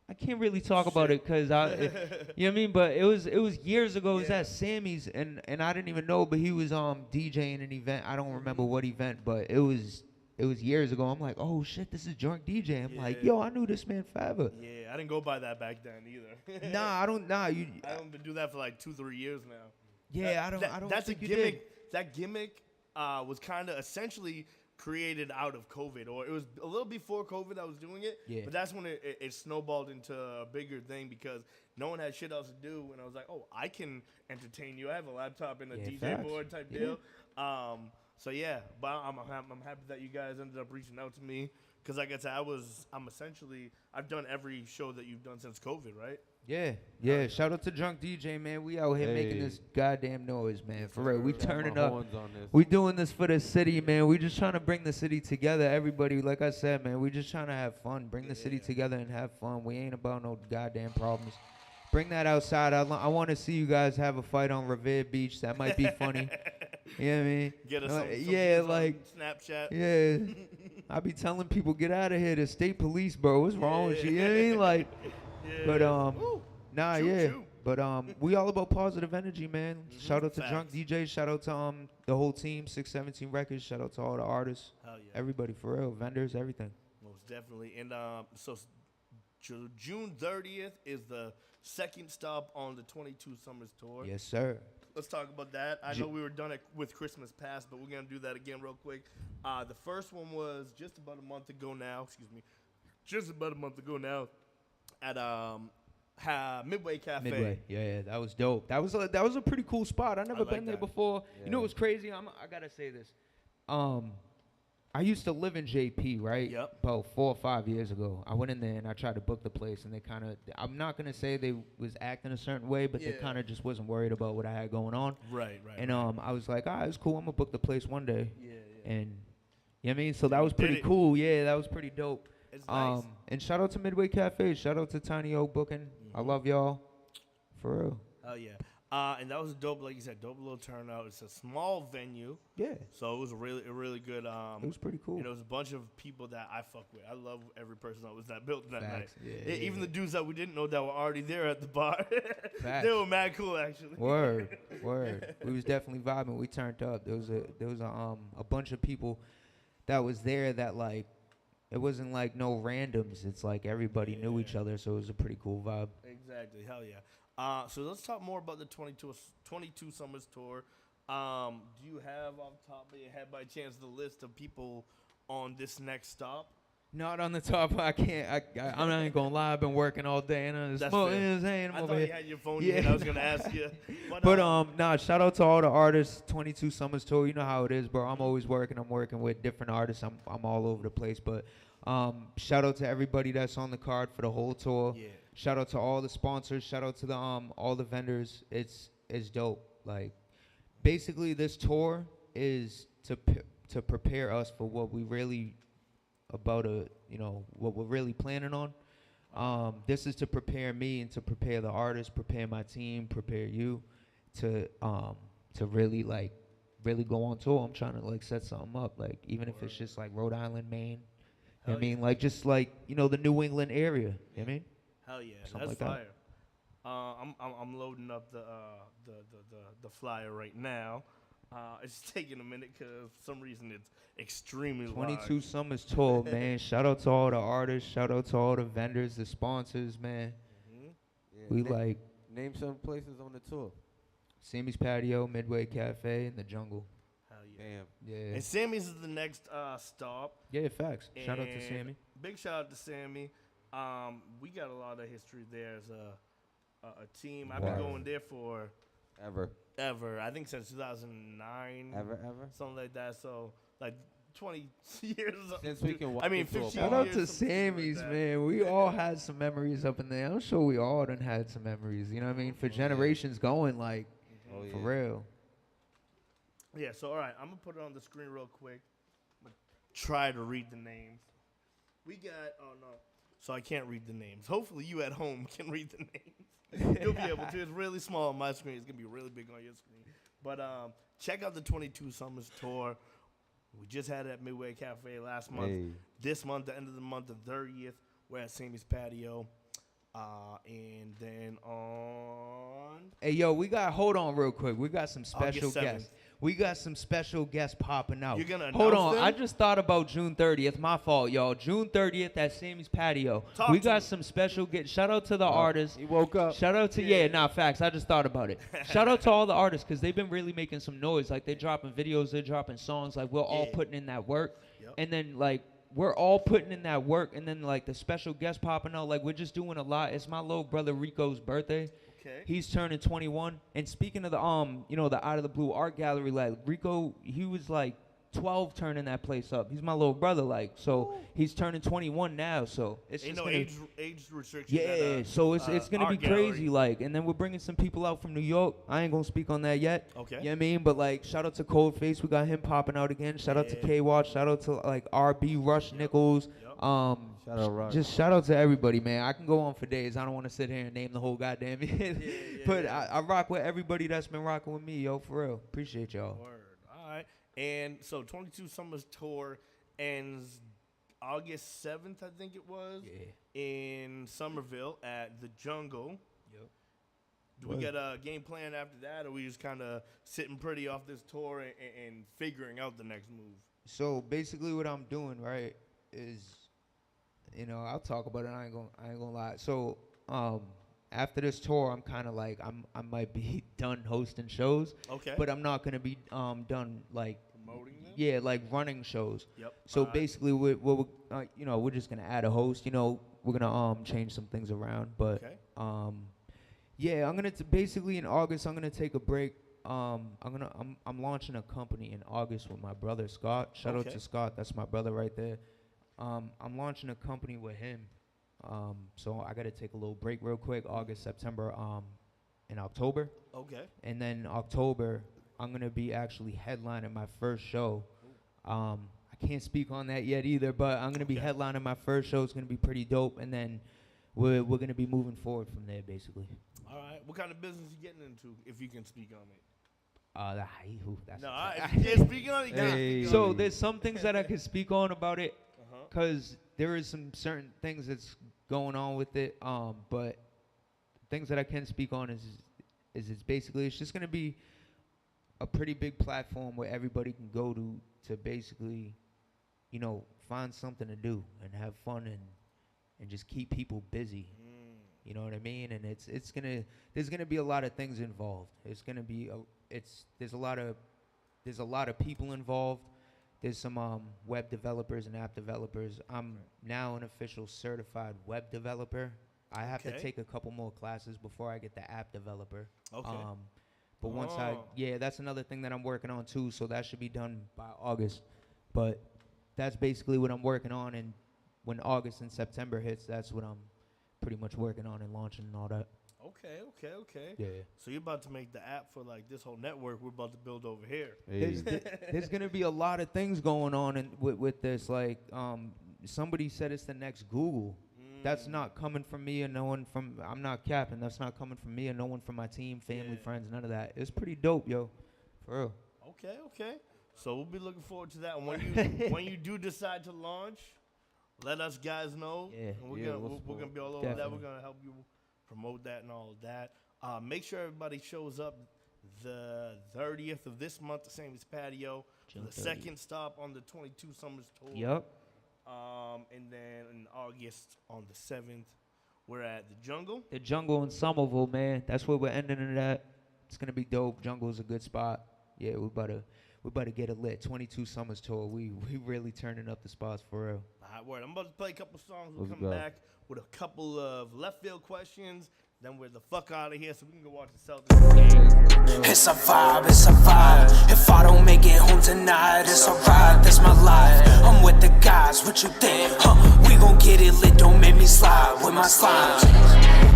I can't really talk about it because you know what I mean. But it was years ago. It was Yeah. at Sammy's, and I didn't even know. But he was DJing an event. I don't remember what event, but it was years ago. I'm like, oh shit, this is Drunk DJ. I'm like, Yeah. yo, I knew this man forever. Yeah, I didn't go by that back then either. Nah, I don't. Nah, you. I haven't been doing that for like 2-3 years now. Yeah, I don't. That's think a you gimmick. did. That gimmick was kind of essentially created out of COVID, or it was a little before COVID I was doing it. Yeah. But that's when it snowballed into a bigger thing because no one had shit else to do, and I was like, oh, I can entertain you. I have a laptop and a Yeah, DJ facts. board type Yeah. deal. So yeah, but I'm happy that you guys ended up reaching out to me because, like I said, I've done every show that you've done since COVID, right? Yeah. Shout out to Drunk DJ, man. We out here making this goddamn noise, man. For real, we turning up. We doing this for the city, man. We just trying to bring the city together. Everybody, like I said, man, we just trying to have fun. Bring the city together and have fun. We ain't about no goddamn problems. Bring that outside. I want to see you guys have a fight on Revere Beach. That might be funny. You know what I mean? Get us yeah, like Snapchat. Yeah. I be telling people, get out of here. The state police, bro. What's wrong with you? You know what I mean? Like, but Choo. But we all about positive energy, man. Shout out to Drunk DJ. Shout out to the whole team, 617 Records. Shout out to all the artists. Hell yeah. Everybody, for real. Vendors, everything. Most definitely. And so June 30th is the second stop on the 22 Summers Tour. Yes, sir. Let's talk about that. I know we were done with Christmas past, but we're going to do that again real quick. The first one was just about a month ago now. At Midway Cafe. Midway, yeah, that was dope. That was a pretty cool spot. I never been there before. Yeah. You know what's crazy? I gotta say this. I used to live in JP, right? Yep. About 4 or 5 years ago. I went in there and I tried to book the place, and they kind of, I'm not gonna say they was acting a certain way, but they kind of just wasn't worried about what I had going on. Right. And I was like, it's cool. I'm gonna book the place one day. Yeah. And you know what I mean? So that was pretty cool. Yeah, that was pretty dope. It's nice. And shout out to Midway Cafe. Shout out to Tiny Oak Booking. I love y'all. For real. Oh yeah. And that was dope, like you said, dope little turnout. It's a small venue. Yeah. So it was a really good. It was pretty cool. And it was a bunch of people that I fuck with. I love every person that was that building that Facts. night. Yeah, Even the dudes that we didn't know that were already there at the bar. Facts. They were mad cool, actually. Word. We was definitely vibing. We turned up. There was a bunch of people that was there that, like, it wasn't like no randoms. It's like everybody knew each other, so it was a pretty cool vibe. Exactly. Hell yeah. So let's talk more about the 22 Summers Tour. Do you have off the top of your head by chance the list of people on this next stop? Not on the top. I can't. I'm not even gonna lie. I've been working all day and That's I'm fair. I thought you had your phone in. I was gonna ask you. But shout out to all the artists. 22 Summers Tour. You know how it is, bro. I'm always working. I'm working with different artists. I'm all over the place. But shout out to everybody that's on the card for the whole tour. Yeah. Shout out to all the sponsors. Shout out to the all the vendors. It's dope. Like, basically, this tour is to prepare us for what we really what we're really planning on. This is to prepare me and to prepare the artists, prepare my team, prepare you to really go on tour. I'm trying to set something up, like, even if it's just like Rhode Island, Maine. You know what I mean? Like, just like, the New England area. You know what I mean? Hell yeah, Something that's like fire. I'm loading up the flyer right now. It's taking a minute because for some reason it's extremely 22 large. Summers Tour, man. Shout out to all the artists. Shout out to all the vendors, the sponsors, man. Yeah, name some places on the tour. Sammy's Patio, Midway Cafe, and the Jungle. Hell yeah. Damn. Yeah. And Sammy's is the next stop. Yeah, facts. Shout out to Sammy. Big shout out to Sammy. We got a lot of history there as a team. I've been going there for ever. I think since 2009. Ever. Something like that. So like 20 years. Since we can walk 15 years. Shout out to Sammy's, like man. We all had some memories up in there. I'm sure we all done had some memories. You know what I mean? For generations going, like, for real. Yeah, so all right, I'm going to put it on the screen real quick. I'm going to try to read the names. We got, so I can't read the names. Hopefully you at home can read the names. You'll be able to. It's really small on my screen. It's going to be really big on your screen. But check out the 22 Summers Tour. We just had it at Midway Cafe last month. Hey. This month, the end of the month, the 30th, we're at Sammy's Patio. And then on... Hey, yo, hold on real quick. We got some special guests. We got some special guests popping out. You're going to Hold announce on. them? I just thought about June 30th. My fault, y'all. June 30th at Sammy's Patio. We got some special guests. Shout out to the artists. He woke up. Shout out to, facts. I just thought about it. Shout out to all the artists because they've been really making some noise. Like, they're dropping videos. They're dropping songs. Like, we're all putting in that work. Yep. And then, like, we're all putting in that work. And then, like, the special guests popping out. Like, we're just doing a lot. It's my little brother Rico's birthday. Okay. He's turning 21. And speaking of the the Out of the Blue Art Gallery, like, Rico, he was like 12 turning that place up. He's my little brother, like, so he's turning 21 now, so it's Ain't just no gonna, age restriction. yeah, so it's gonna art be crazy, gallery. like, and then we're bringing some people out from New York. I ain't gonna speak on that yet. Okay. You know what I mean? But like, shout out to Coldface, we got him popping out again. Shout out to Yeah. K-Watch, shout out to like RB, Rush Nichols. Yep. Shout out Rush. Just shout out to everybody, man. I can go on for days. I don't want to sit here and name the whole goddamn but I rock with everybody that's been rocking with me, yo, for real. Appreciate y'all. Word. All right. And so 22 Summers Tour ends August 7th, I think it was, in Somerville at the Jungle. Yep. Do we get a game plan after that, or we just kind of sitting pretty off this tour and figuring out the next move? So basically what I'm doing, right, is, you know, I'll talk about it. I ain't gonna lie. So after this tour, I'm kind of like, I might be done hosting shows. Okay. But I'm not gonna be done like Promoting them? yeah, like running shows. Yep. So Alright. basically, we're you know, we're just gonna add a host. You know, we're gonna change some things around. But Okay. yeah, I'm gonna basically in August I'm gonna take a break. I'm launching a company in August with my brother Scott. Shout out Okay. to Scott, that's my brother right there. I'm launching a company with him. So I gotta take a little break real quick. August, September, in October. Okay. And then October, I'm gonna be actually headlining my first show. I can't speak on that yet either, but I'm gonna be Okay. headlining my first show. It's gonna be pretty dope, and then we're gonna be moving forward from there, basically. All right. What kind of business you getting into, if you can speak on it? That's No, if you can't speak on it, you gotta Hey. speak on so it. there's some things that I could speak on about it, Uh-huh. cause there is some certain things that's going on with it. But things that I can speak on is it's basically it's just gonna be a pretty big platform where everybody can go to basically, you know, find something to do and have fun and just keep people busy. You know what I mean? And there's gonna be a lot of things involved. It's gonna be there's a lot of people involved. There's some web developers and app developers. I'm now an official certified web developer. I have to Okay. take a couple more classes before I get the app developer. Okay. But once that's another thing that I'm working on too. So that should be done by August. But that's basically what I'm working on. And when August and September hits, that's what I'm pretty much working on and launching and all that. Okay. Yeah. So you're about to make the app for like this whole network we're about to build over here. Hey. There's gonna be a lot of things going on with this. Like somebody said it's the next Google. That's not coming from me or no one from. I'm not capping. That's not coming from me or no one from my team, family, friends, none of that. It's pretty dope, yo, for real. Okay. So we'll be looking forward to that. And when you do decide to launch, let us guys know. Yeah. And we're Yeah, gonna we'll we're gonna be all over that. We're gonna help you promote that and all of that. Make sure everybody shows up the 30th of this month, the same as Patio. June The 30th. second stop on the 22 Summers Tour. Yep. And then in August on the 7th, we're at the Jungle. The Jungle in Somerville, man. That's where we're ending it at. It's gonna be dope. Jungle's a good spot. Yeah, we about to get it lit. 22 Summers Tour. We really turning up the spots for real. All right, word. I'm about to play a couple songs. We'll Let's come go. back with a couple of left field questions. Then we're the fuck out of here so we can go watch the Celtics. It's a vibe, it's a vibe. If I don't make it home tonight, it's alright, that's my life. I'm with the guys, what you think? We gon' get it lit, don't make me slide with my slimes.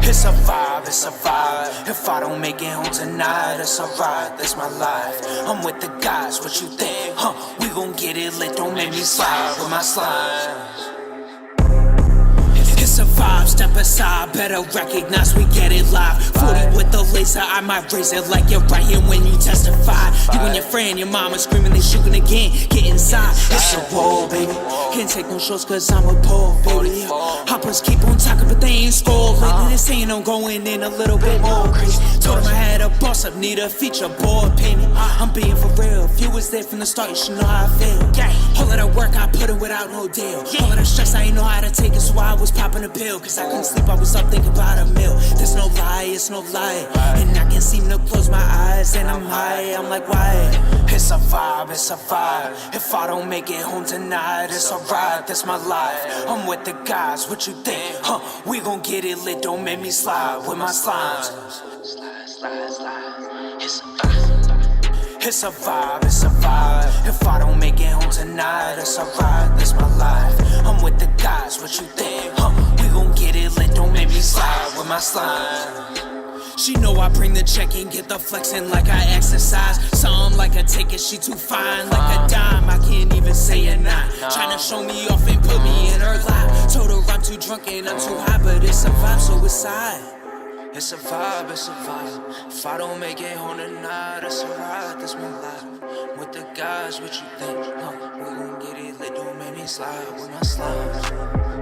It's a vibe, it's a vibe. If I don't make it home tonight, it's alright, that's my life. I'm with the guys, what you think? We gon' get it lit, don't make me slide with my slimes. It's a vibe, step aside, better recognize we get it live. 40 with the laser, I might raise it like you're right here when you testify. You and your friend, your mama screaming, they shooting again, get inside. It's a roll, baby. Can't take no shots cause I'm a Paul, baby. Hoppers keep on talking, but they ain't scored. Lately they saying I'm going in a little bit more crazy. Told them I had a boss up, need a feature board payment. I'm being for real, if you was there from the start, you should know how I feel. All of that work I put in without no deal. All of that stress I ain't know how to take it, so I was popping a pill. Cause I couldn't sleep, I was up thinking about a meal. There's no lie, it's no lie. And I can't seem to close my eyes. And I'm high, I'm like, why? It's a vibe, it's a vibe. If I don't make it home tonight, it's alright, that's my life. I'm with the guys, what you think? We gon' get it lit, don't make me slide with my slimes. It's a vibe. It's a vibe, it's a vibe. If I don't make it home tonight, it's alright, this my life. I'm with the guys, what you think? Huh? We gon' get it lit, don't make me slide with my slime. She know I bring the check and get the flexing like I exercise. Something like a ticket, she too fine, like a dime. I can't even say a nine. Tryna show me off and put me in her lap. Told her I'm too drunk and I'm too high, but it's a vibe, so it's side. It's a vibe, it's a vibe. If I don't make it home tonight, it's alright, that's my life. With the guys, what you think? Huh? We gon' get it lit, don't make me slide with my slime.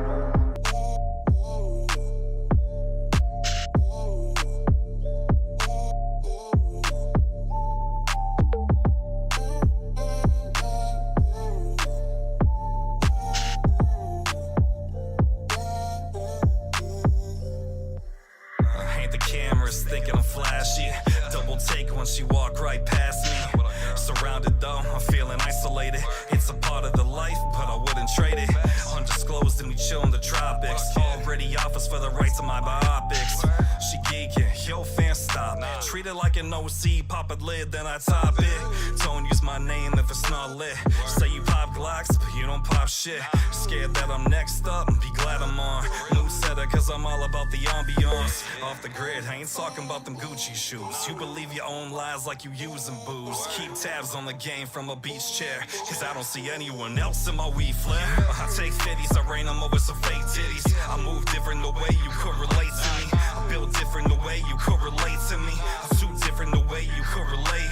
Thinking I'm flashy, double take once you walk right past me. Surrounded though, I'm feeling isolated. It's a part of the life, but I wouldn't trade it. Undisclosed and we chill in the tropics. Already offers for the rights of my biopics. She geeking, yo fam stop. Treat it like an OC, pop a lid, then I top it. Don't use my name if it's not lit. Say you pop Glocks, but you don't pop shit. Scared that I'm next up, be glad I'm on. Mood setter, cause I'm all about the ambiance. Off the grid, I ain't talking about them Gucci shoes. You believe your own lies like you using booze. Keep tabs on the game from a beach chair, cause I don't see anyone else in my weed flare. I take 50s, I rain them over some fake titties. I move different the way you could relate to me. I build different the way you could relate to me. I'm too different the way you could relate.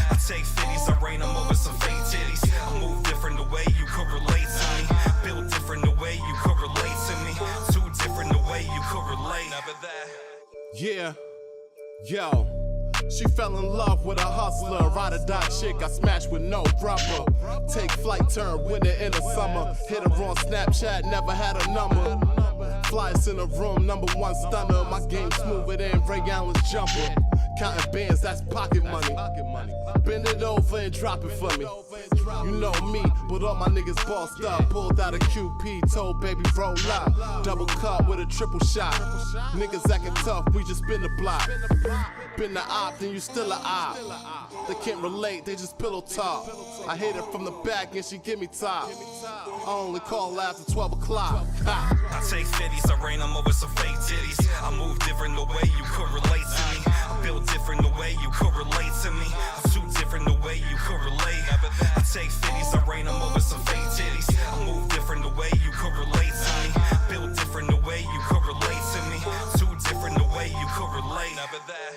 I take 50s, I rain them over some fake titties. I move different the way you could relate to me. Build different the way you could relate to me. Too different the way you could relate. Yeah, yo. She fell in love with a hustler, ride or die chick, I smashed with no rubber. Take flight, turn winter in the summer. Hit her on Snapchat, never had a number. Flyers in the room, #1 stunner. My game smoother than Ray Allen's jumper. Counting bands, that's pocket money. Bend it over and drop it for me. You know me, but all my niggas bossed up. Pulled out a QP, told baby roll up. Double cup with a triple shot. Niggas acting tough, we just spin the block. Been the op, then you still a op. They can't relate, they just pillow talk. I hit her from the back and she give me top. I only call after 12 o'clock. I take 50s, I rain them over some fake titties. I move different the way you could relate to me. I build different the way you could relate to me. I'm too different the way you could relate. I take 50s, I rain them over some fake titties. I move different the way you could relate to me. Build different the way you could relate to me. Too different the way you could relate. Never that.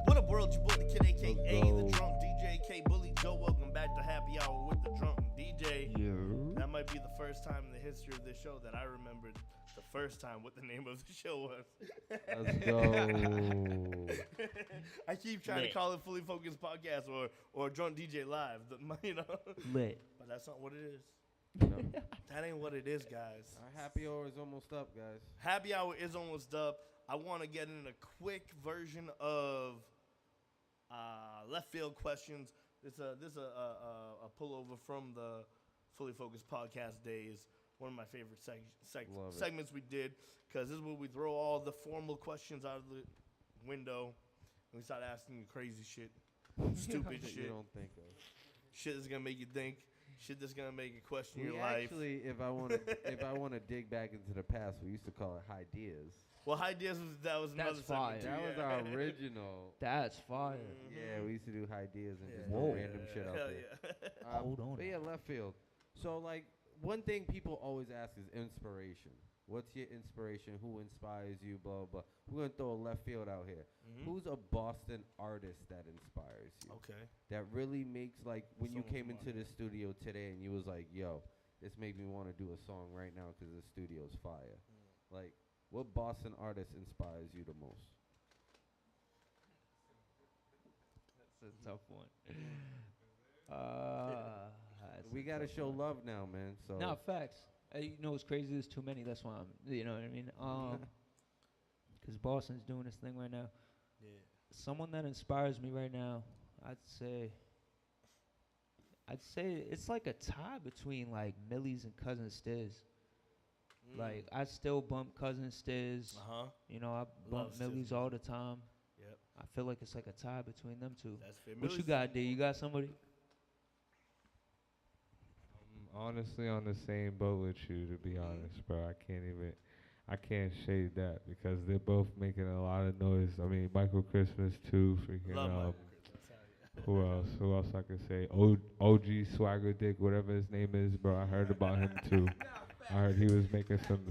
What up, world? Your boy, the kid, aka the drunk DJ, K Bully Joe. Welcome back to Happy Hour with the drunk DJ. That might be the first time in the history of this show that I remembered the first time what the name of the show was. Let's go. I keep trying to call it Fully Focused Podcast or Drunk DJ Live, you know. Lit. But that's not what it is. No. That ain't what it is, guys. Our happy hour is almost up, guys. Happy Hour is almost up. I want to get in a quick version of left field questions. This is a pullover from the Fully Focused Podcast days. One of my favorite segments we did, because this is where we throw all the formal questions out of the window and we start asking you crazy shit, stupid shit. You don't think of. Shit that's gonna make you think. Shit that's gonna make you question your We life. actually, if I want to dig back into the past, we used to call it Ideas. Well, Ideas was another fire. segment too. That was yeah. our original. That's fire. Yeah, we used to do Ideas and just Whoa. throw random shit out Hell there. yeah. Hold on. But yeah, left field. So like one thing people always ask is inspiration. What's your inspiration? Who inspires you? Blah blah. We're gonna throw a left field out here. Mm-hmm. Who's a Boston artist that inspires you? Okay. That really makes, like, when you Someone came from into the studio today and you was like, yo, this made me want to do a song right now because the studio's fire. Like, what Boston artist inspires you the most? That's a tough one. We got to show love now, man. So No, facts. You know what's crazy? There's too many. That's why I'm, you know what I mean? Because Boston's doing this thing right now. Yeah. Someone that inspires me right now, I'd say it's like a tie between like Millie's and Cousin Stiz. Like, I still bump Cousin Stiz. You know, I bump Love Millie's Stiz, all man. the time. Yep. I feel like it's like a tie between them two. That's fair. What you Millie's- got, D? You got somebody? I'm honestly on the same boat with you, to be honest, bro. I can't shade that because they're both making a lot of noise. I mean, Michael Christmas too, freaking Love Michael Christmas. Hell yeah. who else? Who else I can say? OG Swagger Dick, whatever his name is, bro. I heard about him too. I heard he was making some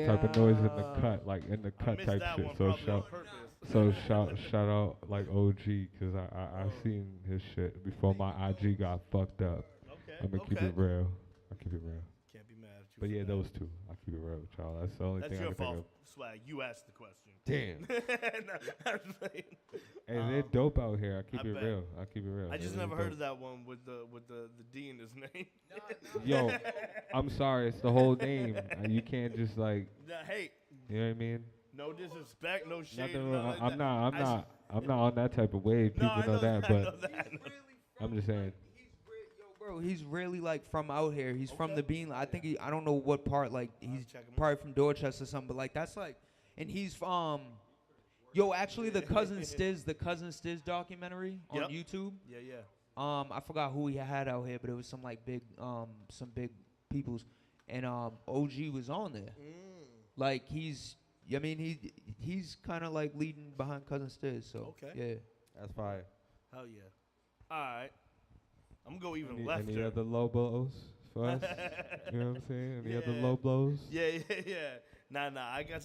type of noise in the cut, like in the I cut missed type that shit. one So probably on purpose. shout out like OG, cause I seen his shit before my IG got fucked up. Okay. I'ma keep it real. I keep it real. Can't be mad at you. But for yeah, that. those two. I keep it real, child. That's the only That's thing I your can think fault, of. Swag. You asked the question. Damn. No, I'm playing. Hey, they're dope out here. I keep I it bet. real. I keep it real. I just They're never really heard dope. of that one with the D in his name. Yo, I'm sorry. It's the whole name. You can't just like, Nah, hey, you know what I mean? no disrespect, no shade. Nothing. nothing like I'm that. I'm not on that type of wave. No, People I know that, I but know that. I'm just saying. Bro, he's really like from out here. He's from Okay. the Bean. I think I don't know what part. Like he's check him out. probably from Dorchester or something. But like that's like, and he's from. Yo, actually, the Cousin Stiz documentary on Yep. YouTube. Yeah, yeah. I forgot who he had out here, but it was some like big big peoples, and OG was on there. Like he's he's kind of like leading behind Cousin Stiz. So Okay. yeah. That's fire. Hell yeah. All right. I'm gonna go even Any lefter. other low blows for us? You know what I'm saying? Any other Yeah. low blows? Yeah. Nah.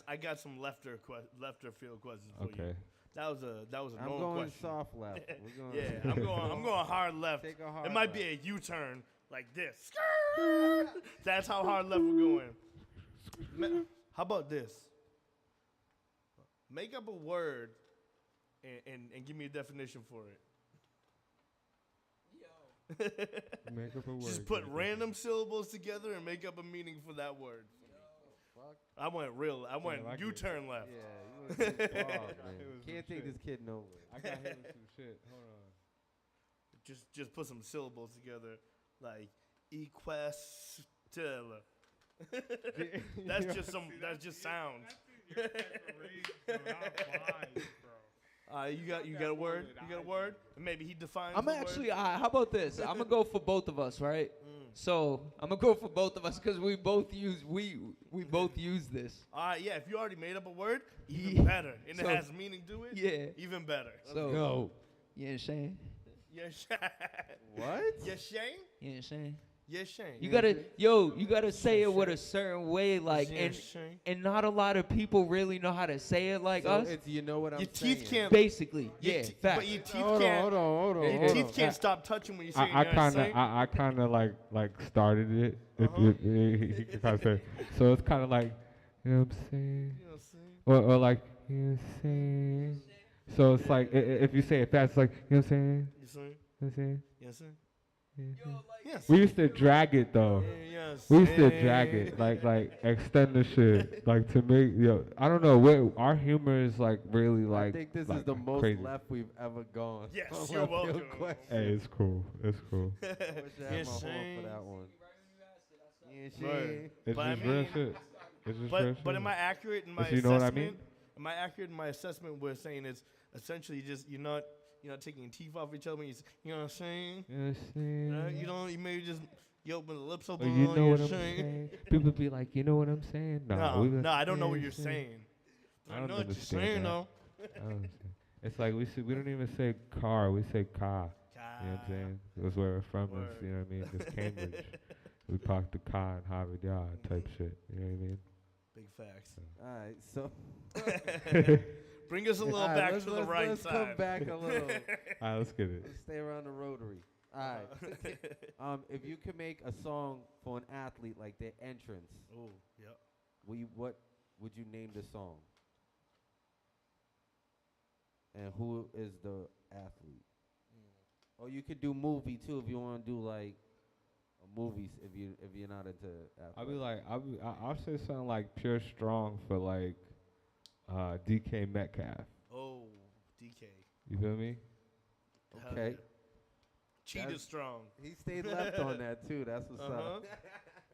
I got some lefter field questions for you. Okay. That was a I'm known going question. soft left. We're going Yeah, I'm going hard left. Take a hard It might be left. a U-turn like this. That's how hard left we're going. How about this? Make up a word and give me a definition for it. Make up a word. Just put give me a random syllables together and make up a meaning for that word. I went like it. U-turn left. Yeah, you was bald, man. was Can't some take shit. this kid nowhere. I got hit with some shit. Hold on. Just put some syllables together, like equestella. That's just sound. You got a word? You got a word? And maybe he defines. I'm the actually. word. How about this? I'm gonna go for both of us, right? So I'm gonna go for both of us because we both use this. All right, yeah. If you already made up a word, even Yeah. better, and So- it has meaning to it. Yeah. Even better. So Go. you know what I'm saying? Yeah, Shane. What? Yeah, Shane. You know what I'm saying? Yeah, Shane. You gotta say it with a certain way, like, Yeah, and Shane. not a lot of people really know how to say it like So us. it's you know what I'm Your saying. teeth can't. Basically, your yeah, te- fact. But your teeth Hold can't. on. Your teeth can't stop touching when you say. I kind of like started it. He can kind of say. So it's kind of like, you know what I'm saying? You know what I'm saying? Or like, you know what I'm saying? So it's like if you say it fast, it's like, you know what I'm saying? You saying? You know what I'm saying? Yes, sir. Yeah. Yes. We used to drag it though. Yes. We used to drag it, like extend the shit, like to make I don't know. Our humor is like really like. I think this like is the most crazy. left we've ever gone. Yes, on you're left field welcome. question. Hey, it's cool. It's cool. I wish I had Yes, my horn Shane. for that one. Yeah, Word. Shane. It's But I just real mean- shit. It's just real But shit. am I accurate in my If you assessment? know what I mean? Am I accurate in my assessment? We're saying it's essentially just you're not taking teeth off each other when you know what I'm saying? You know what I'm saying? You maybe just you open the lips Or open. you know what I'm saying? saying? People be like, you know what I'm saying? No, I don't know what you're saying. I I don't know what you're understand saying that. though. I don't understand. It's like we don't even say car, we say car. You know what I'm saying? That's where we're from. Word. You know what I mean? It's Cambridge. We park the car in Harvard Yard type shit. You know what I mean? Big facts. All right, so Bring us a little All right, back let's- to the let's- right let's side. come back a little. All right, let's get it. Let's stay around the rotary. All right. If you could make a song for an athlete, like their entrance, Oh, yep. what would you name the song? And who is the athlete? Or you could do movie too if you want to do like a movies if you're not into athletics. I'll say something like Pure Strong for like DK Metcalf. Oh, DK. You feel me? Hell Okay. yeah. Cheetah That's- strong. He stayed left on that too. That's what's up.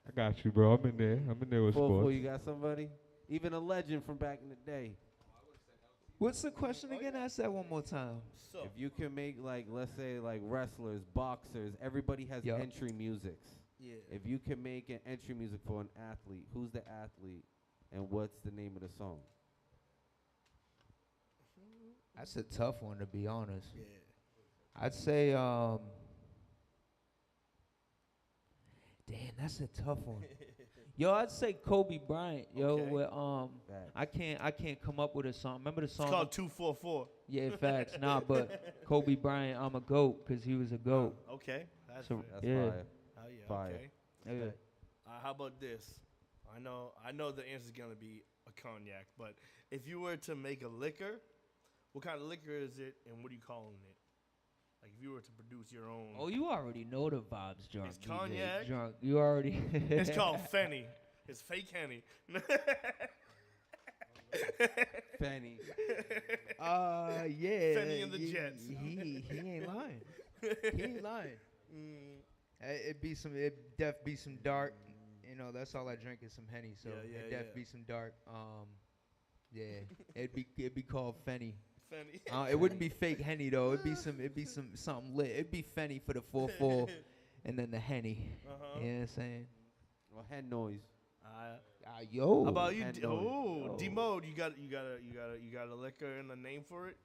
I got you, bro. I'm in there. With Before sports. you got somebody, even a legend from back in the day. What's the question again? Ask that one more time. So, If you can make like, let's say like wrestlers, boxers, everybody has Yup. entry musics. yeah. If you can make an entry music for an athlete, who's the athlete, and what's the name of the song? That's a tough one, to be honest. Yeah. I'd say, damn, that's a tough one. Yo, I'd say Kobe Bryant. Yo, Okay. with Facts. I can't come up with a song. Remember the It's song? called 244. Yeah, facts. Nah, but Kobe Bryant, I'm a GOAT, because he was a GOAT. Okay. That's So- fair. That's Yeah. fire. Oh, yeah. Fire. Okay. Yeah. How about this? I know the answer's gonna be a cognac, but if you were to make a liquor, what kind of liquor is it, and what are you calling it? Like if you were to produce your own. Oh, you already know the vibes, drunk. It's DJ, cognac. Drunk. You already. It's called Fenny. It's fake Henny. Fanny. Yeah. Fenny and the Jets. He ain't lying. He ain't lying. It'd def be some dark. You know, that's all I drink is some Henny. So Yeah, it'd yeah, def yeah. be some dark. Yeah, it'd be called Fenny. Fenny. It wouldn't be fake Henny though. It'd be something lit. It'd be Fenny for the 4-4, and then the Henny. Uh-huh. You know what I'm saying? Well, head noise. Yo. How about you? And Oh, noise. D-Mode. You got a liquor and a name for it?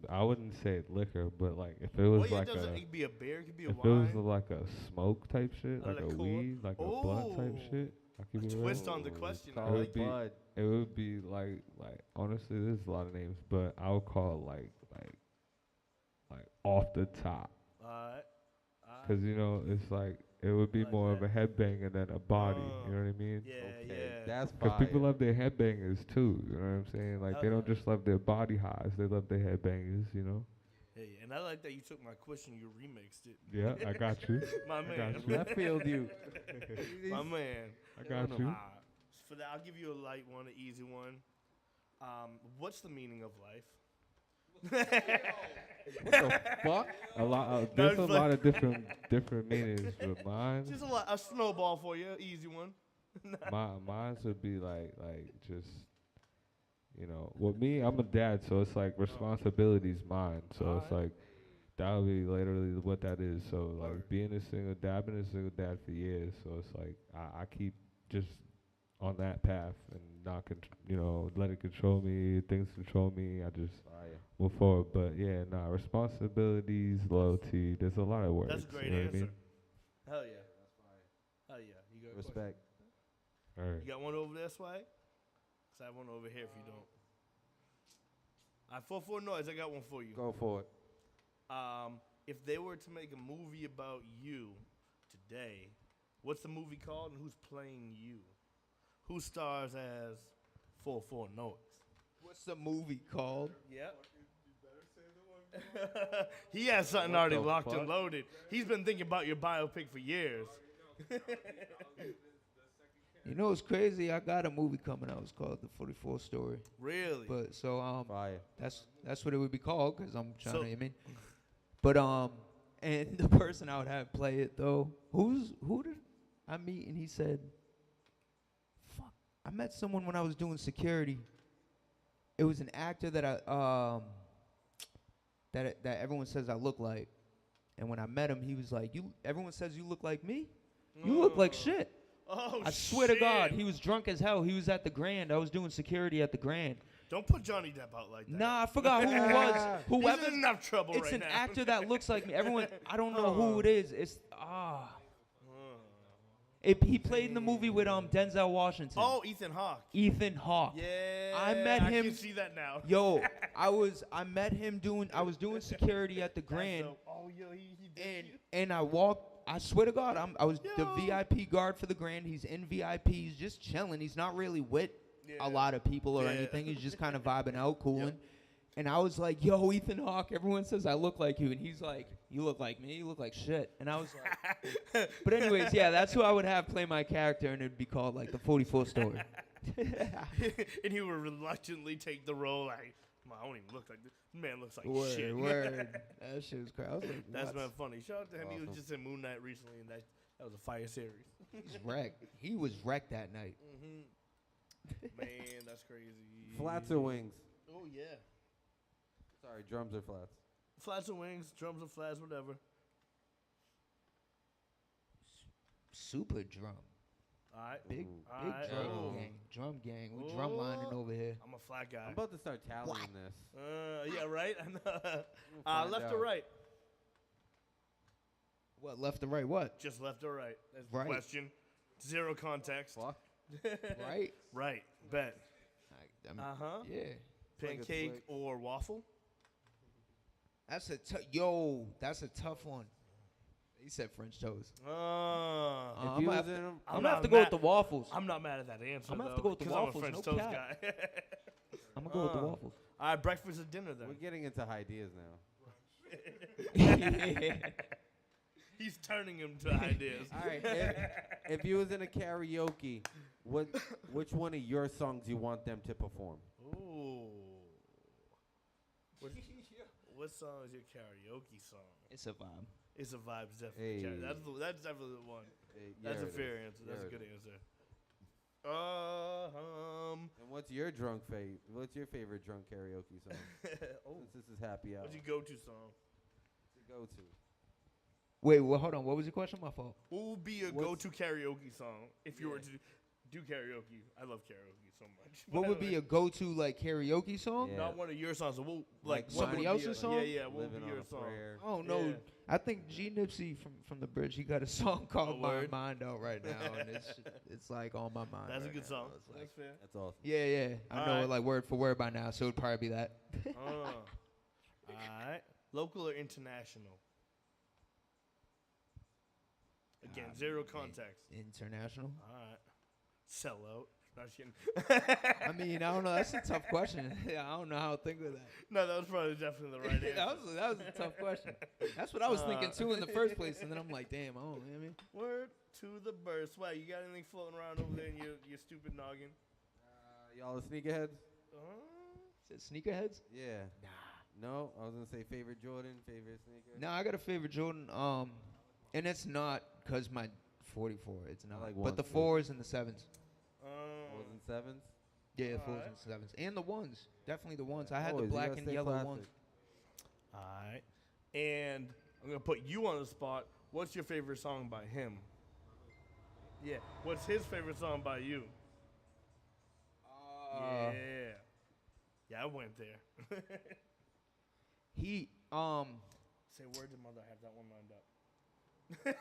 I wouldn't say liquor, but like if it was Well, yeah, like it doesn't. a It could be a beer. It could be a if it was wine. like a smoke type shit, A like a liqueur. weed, like a blunt type Oh. shit. I keep it real. Twist on the question. I Call like it it. bud. It would be like honestly, there's a lot of names, but I would call it like off the top, Alright. cause you know it's like it would be Like more of that. a headbanger than a body. You know what I mean? Yeah, Okay, yeah. that's Cause fire. people love their headbangers too. You know what I'm saying? Like Hell they don't yeah. just love their body highs; they love their headbangers. You know? Hey, and I like that you took my question, you remixed it. Yeah, I got you. My I man. got you. Left field you. My man. I got you. For that, I'll give you a light one, an easy one. What's the meaning of life? What the fuck? A lot. No, There's it's a like- lot of different meanings, but mine. Just a snowball for you, easy one. Mine would be like just, you know, with me, I'm a dad, so it's like responsibility's mine. So it's like that would be literally what that is. So like being a single dad, I've been a single dad for years. So it's like I keep just on that path and not let it control me. Things control me. I just Fire. move forward. But yeah, responsibilities, loyalty. There's a lot of words. That's a great you know what I answer. mean? Hell yeah. Hell yeah. You got a question? Respect. All right. You got one over there, Swag? Because I have one over here if you don't. All right, 44 Noise, I got one for you. Go for it. If they were to make a movie about you today, what's the movie called and who's playing you? Who stars as 44 Noise? What's the movie called? Yep. He has something What already the locked and fuck? loaded. He's been thinking about your biopic for years. You know what's crazy? I got a movie coming out. It's called The 44 Story. Really? But so Fire. that's what it would be called, because I'm trying So- to. I mean, but and the person I would have play it though, who did I meet? And he said, "Fuck, I met someone when I was doing security. It was an actor that that everyone says I look like, and when I met him, he was like, everyone says you look like me. You look like shit." Oh, I swear to God, shit. he was drunk as hell. He was at the Grand. I was doing security at the Grand. Don't put Johnny Depp out like that. Nah, I forgot who it was. He's Whoever. in enough trouble It's right an now. actor that looks like me. Everyone, I don't know who it is. It's he played in the movie with Denzel Washington. Oh, Ethan Hawke. Ethan Hawke. Yeah. I met him- I can see that now. Yo, I met him I was doing security at the Grand, Oh, yo, he did you? and I walked. I swear to God, I was the Yo. VIP guard for the Grand. He's in VIP. He's just chilling. He's not really with a lot of people or Yeah. anything. He's just kind of vibing out, cooling. And I was like, "Yo, Ethan Hawke, everyone says I look like you," and he's like, "You look like me. You look like shit." And I was like, but anyways, yeah, that's who I would have play my character, and it'd be called like the 44 Story. And he would reluctantly take the role like, I don't even look like this. Man looks like shit. Word. That shit was crazy. I was like, That's what? been funny. Shout out to him. He was Awesome. just in Moon Knight recently, and That was a fire series. He's wrecked. He was wrecked that night. Man, that's crazy. Flats or wings? Oh yeah. Sorry, drums or flats? Flats or wings, drums or flats, whatever. Super drum. All right. Big Alright. drum Ooh. gang. Drum gang. We drum lining over here. I'm a flat guy. I'm about to start tallying this. Yeah, right? I know. find Left out. or right? What, left or right? What? Just left or right? That's the Right. question. Zero context. Fuck. Right? Right. Bet. I mean, Uh-huh. Yeah. like a Pancake switch. or waffle? That's a that's a tough one. He said French toast. If I'm you gonna was have, in 'em- I'm gonna have to go with the waffles. I'm not mad at that answer. I'm gonna have though, to go with the 'cause waffles, I'm a French no toast cap. guy. I'm gonna go with the waffles. All right, breakfast or dinner then. We're getting into ideas now. He's turning him to ideas. All right. If you was in a karaoke, which one of your songs you want them to perform? Ooh. What song is your karaoke song? It's a vibe. It's a vibe, definitely. Hey. That's definitely the one. Hey, That's there a it fair is. answer. That's a There good it is. answer. And what's your What's your favorite drunk karaoke song? Oh, Since this is happy hour. what's your go-to song? to go to? Wait, well, hold on. What was your question? My fault. What would be your What's- go-to karaoke song if you were to do karaoke? I love karaoke so much. What would be a go-to like karaoke song? Yeah. Not one of your songs. So what, Like what somebody would be else's a- song? Yeah, yeah. What would Living be on your a song? Prayer. Oh no, Yeah. I think G Nipsey from the Bridge. He got a song called "My word? Mind Out" right now, and it's like on my mind. That's a right good now. song. It's like- That's fair. That's awesome. yeah. I know Alright. it like word for word by now, so it'd probably be that. All right. Local or international? Again, zero context. International. All right. Sell out. Not just kidding. I mean, I don't know. That's a tough question. I don't know how to think of that. No, that was probably definitely the right answer. that was a tough question. That's what I was thinking too in the first place, and then I'm like, damn, I don't know. You know what I mean? Word to the bird. Swag, you got anything floating around over there in your stupid noggin? Y'all the sneakerheads? Is it sneakerheads? Yeah. Nah. No, I was gonna say favorite Jordan, favorite sneaker. No, I got a favorite Jordan. And it's not because my 44. It's not. like but the ones, too. 4s and the 7s. Fours and sevens. Yeah, 4s Alright. and 7s. And the 1s. Definitely the 1s. I had Always, the you black gotta and stay yellow classic. ones. All right. And I'm going to put you on the spot. What's your favorite song by him? Yeah. What's his favorite song by you? Yeah. Yeah, I went there. He, Say word to mother, I have that one lined up.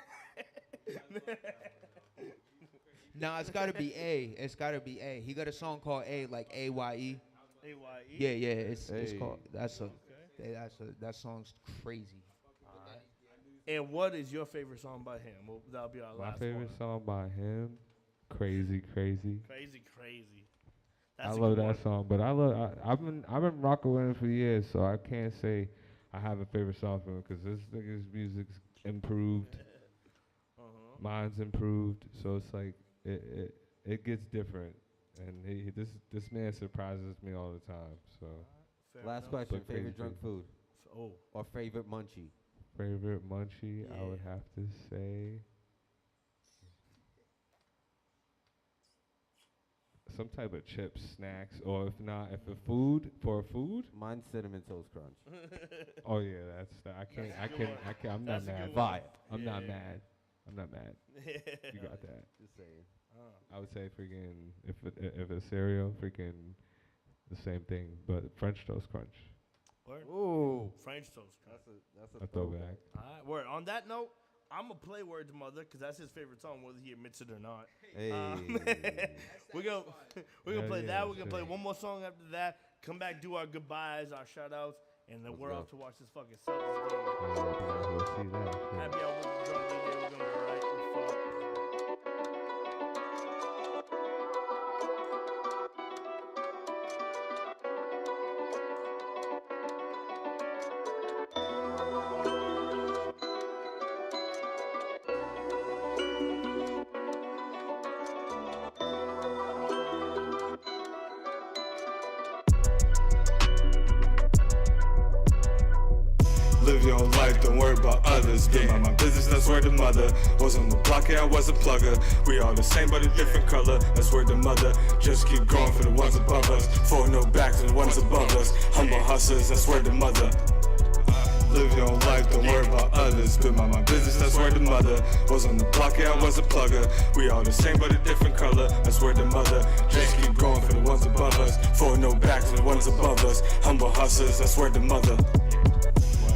nah, it's got to be A. It's got to be A. He got a song called A, like A-Y-E. A-Y-E? Yeah, it's Hey. called, that song's crazy. And what is your favorite song by him? Well, that'll be our My last favorite one. song by him, Crazy. Crazy. I That's a love good that one. song, but I've been rocking with him for years, so I can't say I have a favorite song for him because this nigga's music's improved, mine's improved, so it's like it gets different, and this man surprises me all the time. So Fair Last enough. question: But favorite crazy. drunk food Oh. or favorite munchie? favorite munchie, I would Yeah. have to say some type of chips, snacks, or if not, if a food for food. Mine's cinnamon toast crunch. Oh yeah, I can't. I'm not That's a mad. good one. I'm not Yeah. mad. I'm not mad. You got that. Just saying. I would say freaking if it's cereal, freaking the same thing, but French toast crunch. Word. Ooh, French toast crunch. that's A throwback. All right, word. On that note, I'm going to play Word to Mother because that's his favorite song, whether he admits it or not. Hey. We're gonna Hell play yeah, that. We're gonna play shit. one more song after that. Come back, do our goodbyes, our shout outs, and then Let's we're go. off to watch this fucking Celtics game. We'll see that. shit. Happy hour with the drunk DJ. We're gonna be right. We're fucked. Live your own life, don't worry about others. Been mind my business, that's word to mother. Was on the block, yeah, I was a plugger. We all the same, but a different color. That's word to mother. Just keep going for the ones above us. For no back to the ones above us. Humble hustlers, that's word to mother. Live your own life, don't worry about others. Been mind my business, that's word to mother. Was on the block, yeah, I was a plugger. We all the same, but a different color. That's word to mother. Just keep going for the ones above us. For no back to the ones above us. Humble hustlers, that's word to mother.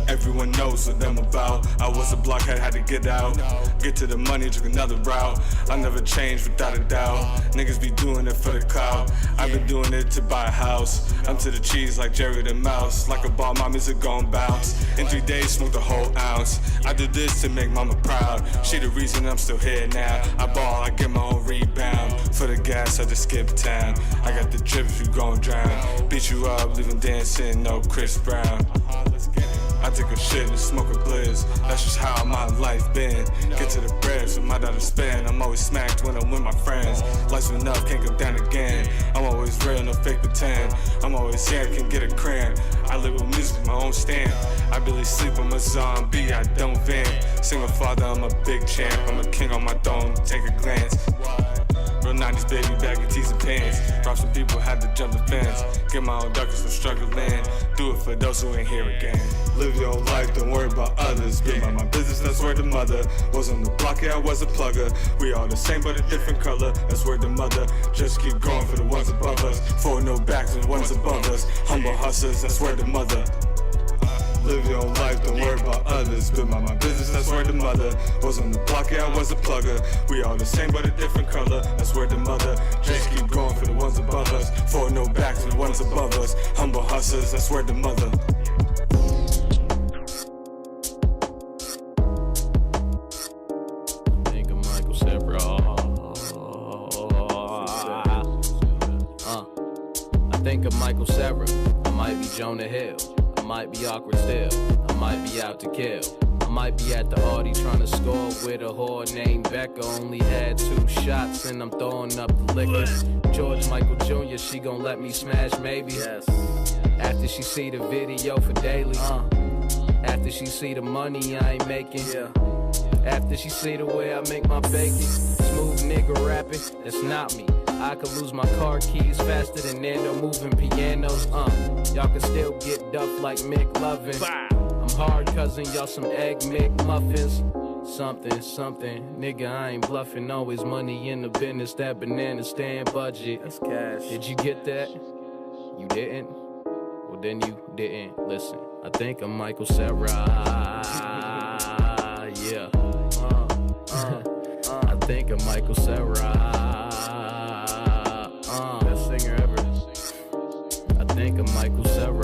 Everyone knows what I'm about. I was a blockhead, had to get out. Get to the money, took another route. I never changed without a doubt. Niggas be doing it for the clout. I've been doing it to buy a house. I'm to the cheese like Jerry the Mouse. Like a ball, my music gon' bounce. In 3 days, smoked a whole ounce. I do this to make mama proud. She the reason I'm still here now. I ball, I get my own rebound. For the gas, I just skip town. I got the drip if you gon' drown. Beat you up, leave 'em dancing, no Chris Brown. I take a shit and smoke a blizz. That's just how my life been. Get to the bread, so my dollar spend. I'm always smacked when I'm with my friends. Life's enough, can't go down again. I'm always real, no fake pretend. I'm always here, can get a cramp. I live with music, my own stamp. I barely sleep, I'm a zombie, I don't vamp. Single father, I'm a big champ. I'm a king on my throne, take a glance. Real 90s baby, baggy tees and pants. Drop some people, had to jump the fence. Get my own duckers from struggling. Do it for those who ain't here again. Live your own life, don't worry about others. Been mind my business, that's word to mother. Was on the block, yeah, I was a plugger. We all the same, but a different color. That's word to mother. Just keep going for the ones above us. For no back to the ones above us. Humble hustlers, that's word to mother. Live your own life, don't worry about others. Been mind my business, that's word to mother. Was on the block, yeah, I was a plugger. We all the same, but a different color. That's word to mother. Just keep going for the ones above us. For no back to the ones above us. Humble hustlers, that's word to mother. Think of Michael Sarah. I think of Michael Sarah. I might be Jonah Hill. I might be awkward still, I might be out to kill. I might be at the Audi trying to score with a whore named Becca. Only had 2 shots and I'm throwing up the liquor. George Michael Jr., she gon' let me smash maybe. Yes. After she see the video for daily. After she see the money I ain't making. Yeah. After she see the way I make my bacon. Smooth nigga rapping, that's not me. I could lose my car keys faster than Nando moving pianos. Y'all can still get duffed like McLovin. I'm hard cousin, y'all some egg McMuffins. Something, nigga, I ain't bluffing. Always money in the business, that banana stand budget. That's cash. Did you get that? You didn't? Well, then you didn't listen. I think I'm Michael Sarah. Yeah. I think I'm Michael Sarah. Best singer ever. I think of Michael Sarah.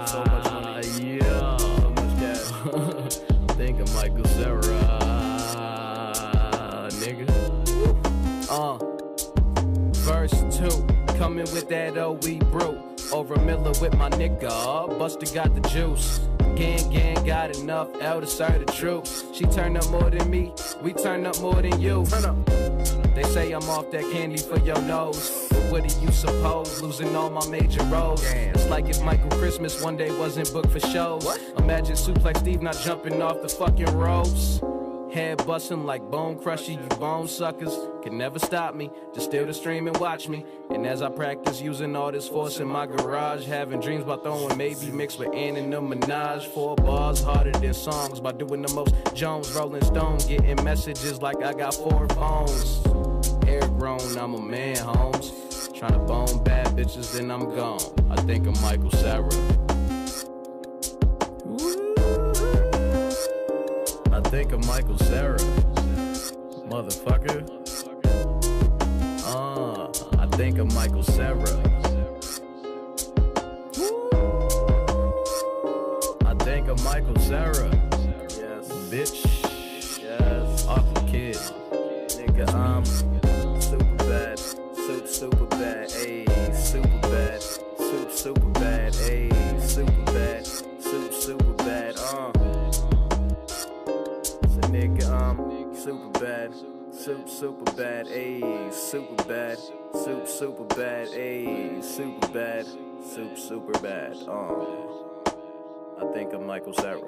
So much money. Yeah. So much cash. Think of Michael Sarah. Nigga. Verse 2. Coming with that OE brew. Over Miller with my nigga. Buster got the juice. Gang got enough L to serve the troops. She turned up more than me. We turn up more than you. Turn up. They say I'm off that candy for your nose. But what do you suppose? Losing all my major roles. Damn. It's like if Michael Christmas one day wasn't booked for shows. What? Imagine Suplex Steve not jumping off the fucking ropes. Head busting like Bone Crusher, you bone suckers. Can never stop me, just steal the stream and watch me. And as I practice using all this force in my garage, having dreams about throwing maybe mixed with Ann and the Minaj. 4 bars harder than songs by doing the most Jones, Rolling Stone, getting messages like I got 4 phones. Hair grown, I'm a man, Holmes. Tryna bone bad bitches, then I'm gone. I think of Michael Sarah. I think of Michael Sarah, motherfucker. I think of Michael Sarah. I think of Michael Sarah. Yes, bitch. Yes, awkward kid. Nigga, I'm super bad, super bad, ayy, super bad, super bad, ayy, super bad, super bad, Nigga, I'm super bad, super bad, ayy, super bad, super bad, ayy, super bad, super bad, I think of Michael Sarah.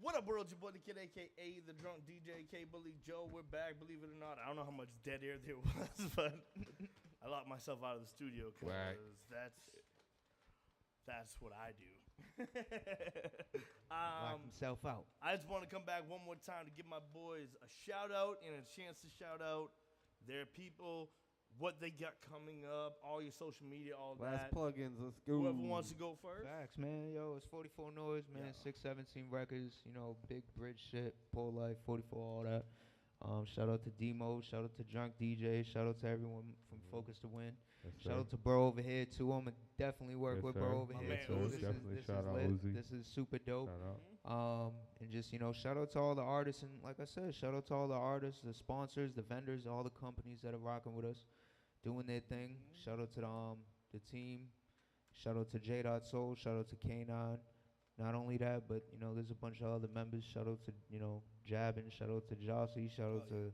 What up, world? Your boy, the kid, a.k.a. the drunk DJ, K-Bully Joe. We're back, believe it or not. I don't know how much dead air there was, but I locked myself out of the studio because that's what I do. Lock himself out. I just want to come back one more time to give my boys a shout-out and a chance to shout out their people, what they got coming up, all your social media, all Last that. plugins, let's go. Whoever wants to go first. Facts, man. Yo, it's 44NOISE, man. 617 Records, you know, big bridge shit, Pole Life, 44, all that. Shout out to Demo, shout out to Drunk DJ, shout out to everyone from Focus to Win. Shout out to Bro over here, too. I'm going to definitely work with Bro over here, too. This is lit. This is super dope. And just, you know, shout out to all the artists. And like I said, shout out to all the artists, the sponsors, the vendors, all the companies that are rocking with us, doing their thing. Shout out to the team. Shout out to J.Soul. Shout out to K9. Not only that, but, you know, there's a bunch of other members. Shout out to, you know, Jabin. Shout out to Jossie. Shout out to,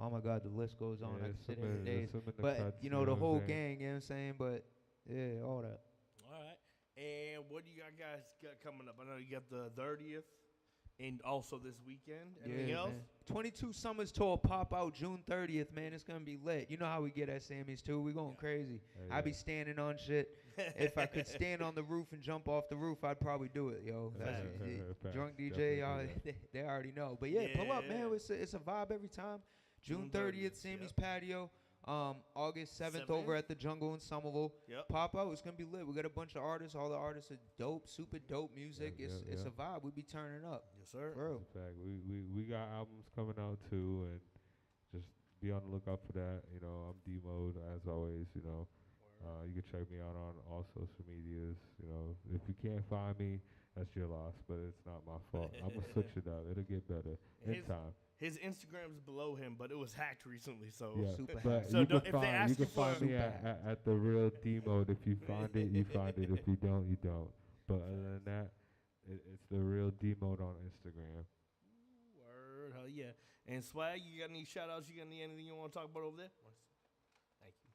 oh my God, the list goes on. I can sit here for days. But, you know, the whole gang, you know what I'm saying? But, yeah, all that. All right. And what do you guys got coming up? I know you got the 30th and also this weekend. Anything else? Man. 22 Summers Tour pop out June 30th, man. It's going to be lit. You know how we get at Sammy's, too. We going crazy. I be standing on shit. If I could stand on the roof and jump off the roof, I'd probably do it, yo. Drunk DJ, y'all, they already know. But, yeah, pull up, man. It's a vibe every time. June 30th, Sammy's Patio. August 7th over at the Jungle in Somerville. Pop out. It's going to be lit. We got a bunch of artists. All the artists are dope, super dope music. It's a vibe. We be turning up. Yes, sir. For real. In fact, we got albums coming out, too, and just be on the lookout for that. You know, I'm D-Mode, as always, you know. You can check me out on all social medias. You know, if you can't find me, that's your loss, but it's not my fault. I'm going to switch it up. It'll get better in time. His Instagram's below him, but it was hacked recently, so super but so you can find me at the real D-Mode. If you find it, you find it. If you don't, you don't. But other than that, it's the real D-Mode on Instagram. Word, hell yeah. And Swag, you got any shout-outs? You got anything you want to talk about over there? Thank you.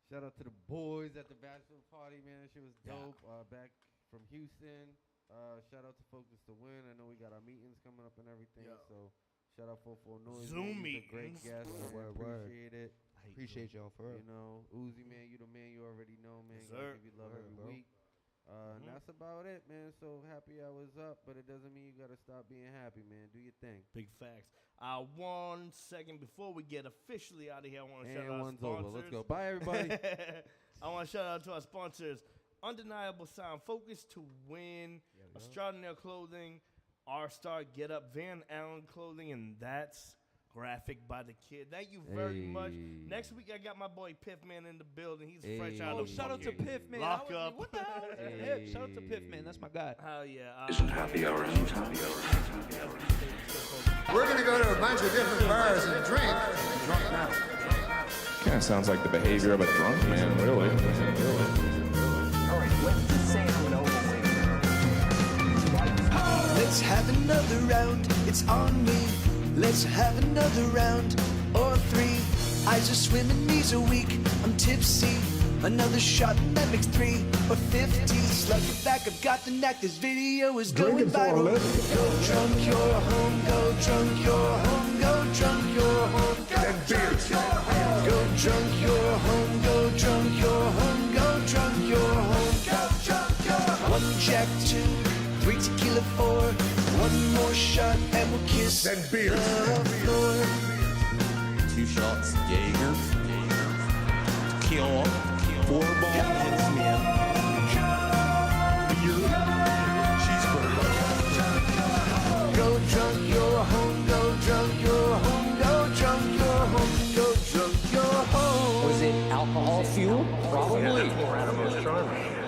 Shout out to the boys at the bachelor party, man. That shit was dope. Back from Houston. Shout out to Focus to Win. I know we got our meetings coming up and everything. So shout out 44NOISE. Zoom meetings. Great guest. Appreciate it. Appreciate y'all for real. You know, Uzi, man, you the man. You already know, man. Yes, sir. Give you love every week. And that's about it, man. So happy I was up, but it doesn't mean you got to stop being happy, man. Do your thing. Big facts. 1 second before we get officially out of here, I want to shout out our one's sponsors. over. Let's go. Bye, everybody. I want to shout out to our sponsors. Undeniable Sound, Focus to Win, ASTRADA Clothing, RSTAR, GETUP, Van Allen Clothing, and that's Graphic by the Kid. Thank you very much. Next week, I got my boy Piffman in the building. He's fresh out of shout out to Piffman. Lock up. What the hell? Hey. Shout out to Piffman. That's my guy. Hell yeah. Isn't happy hour. We're going to go to a bunch of different bars and drink. Drunk now. Kind of sounds like the behavior of a drunk man, really. Let's have another round, it's on me. Let's have another round or three. Eyes are swimming, knees are weak, I'm tipsy. Another shot and that makes 3 or 50. Slug it back, I've got the knack, this video is going viral. Go drunk, you're home, go drunk, you're home, go drunk, you're home, go drunk, you're home. Go drunk, you're home, go drunk, you're home, go drunk, you're home, go drunk, you're home. 1 Jack, 2, 3 tequila, 4. 1 more shot and we'll kiss the floor. 2 shots, Jaeger. Tequila. 4 ball hits me out. You, cheeseburger. Go drunk, you're home, go drunk, you're home, go drunk, you're home, go drunk, you're home. Was it alcohol fuel? Probably. More out of most charming.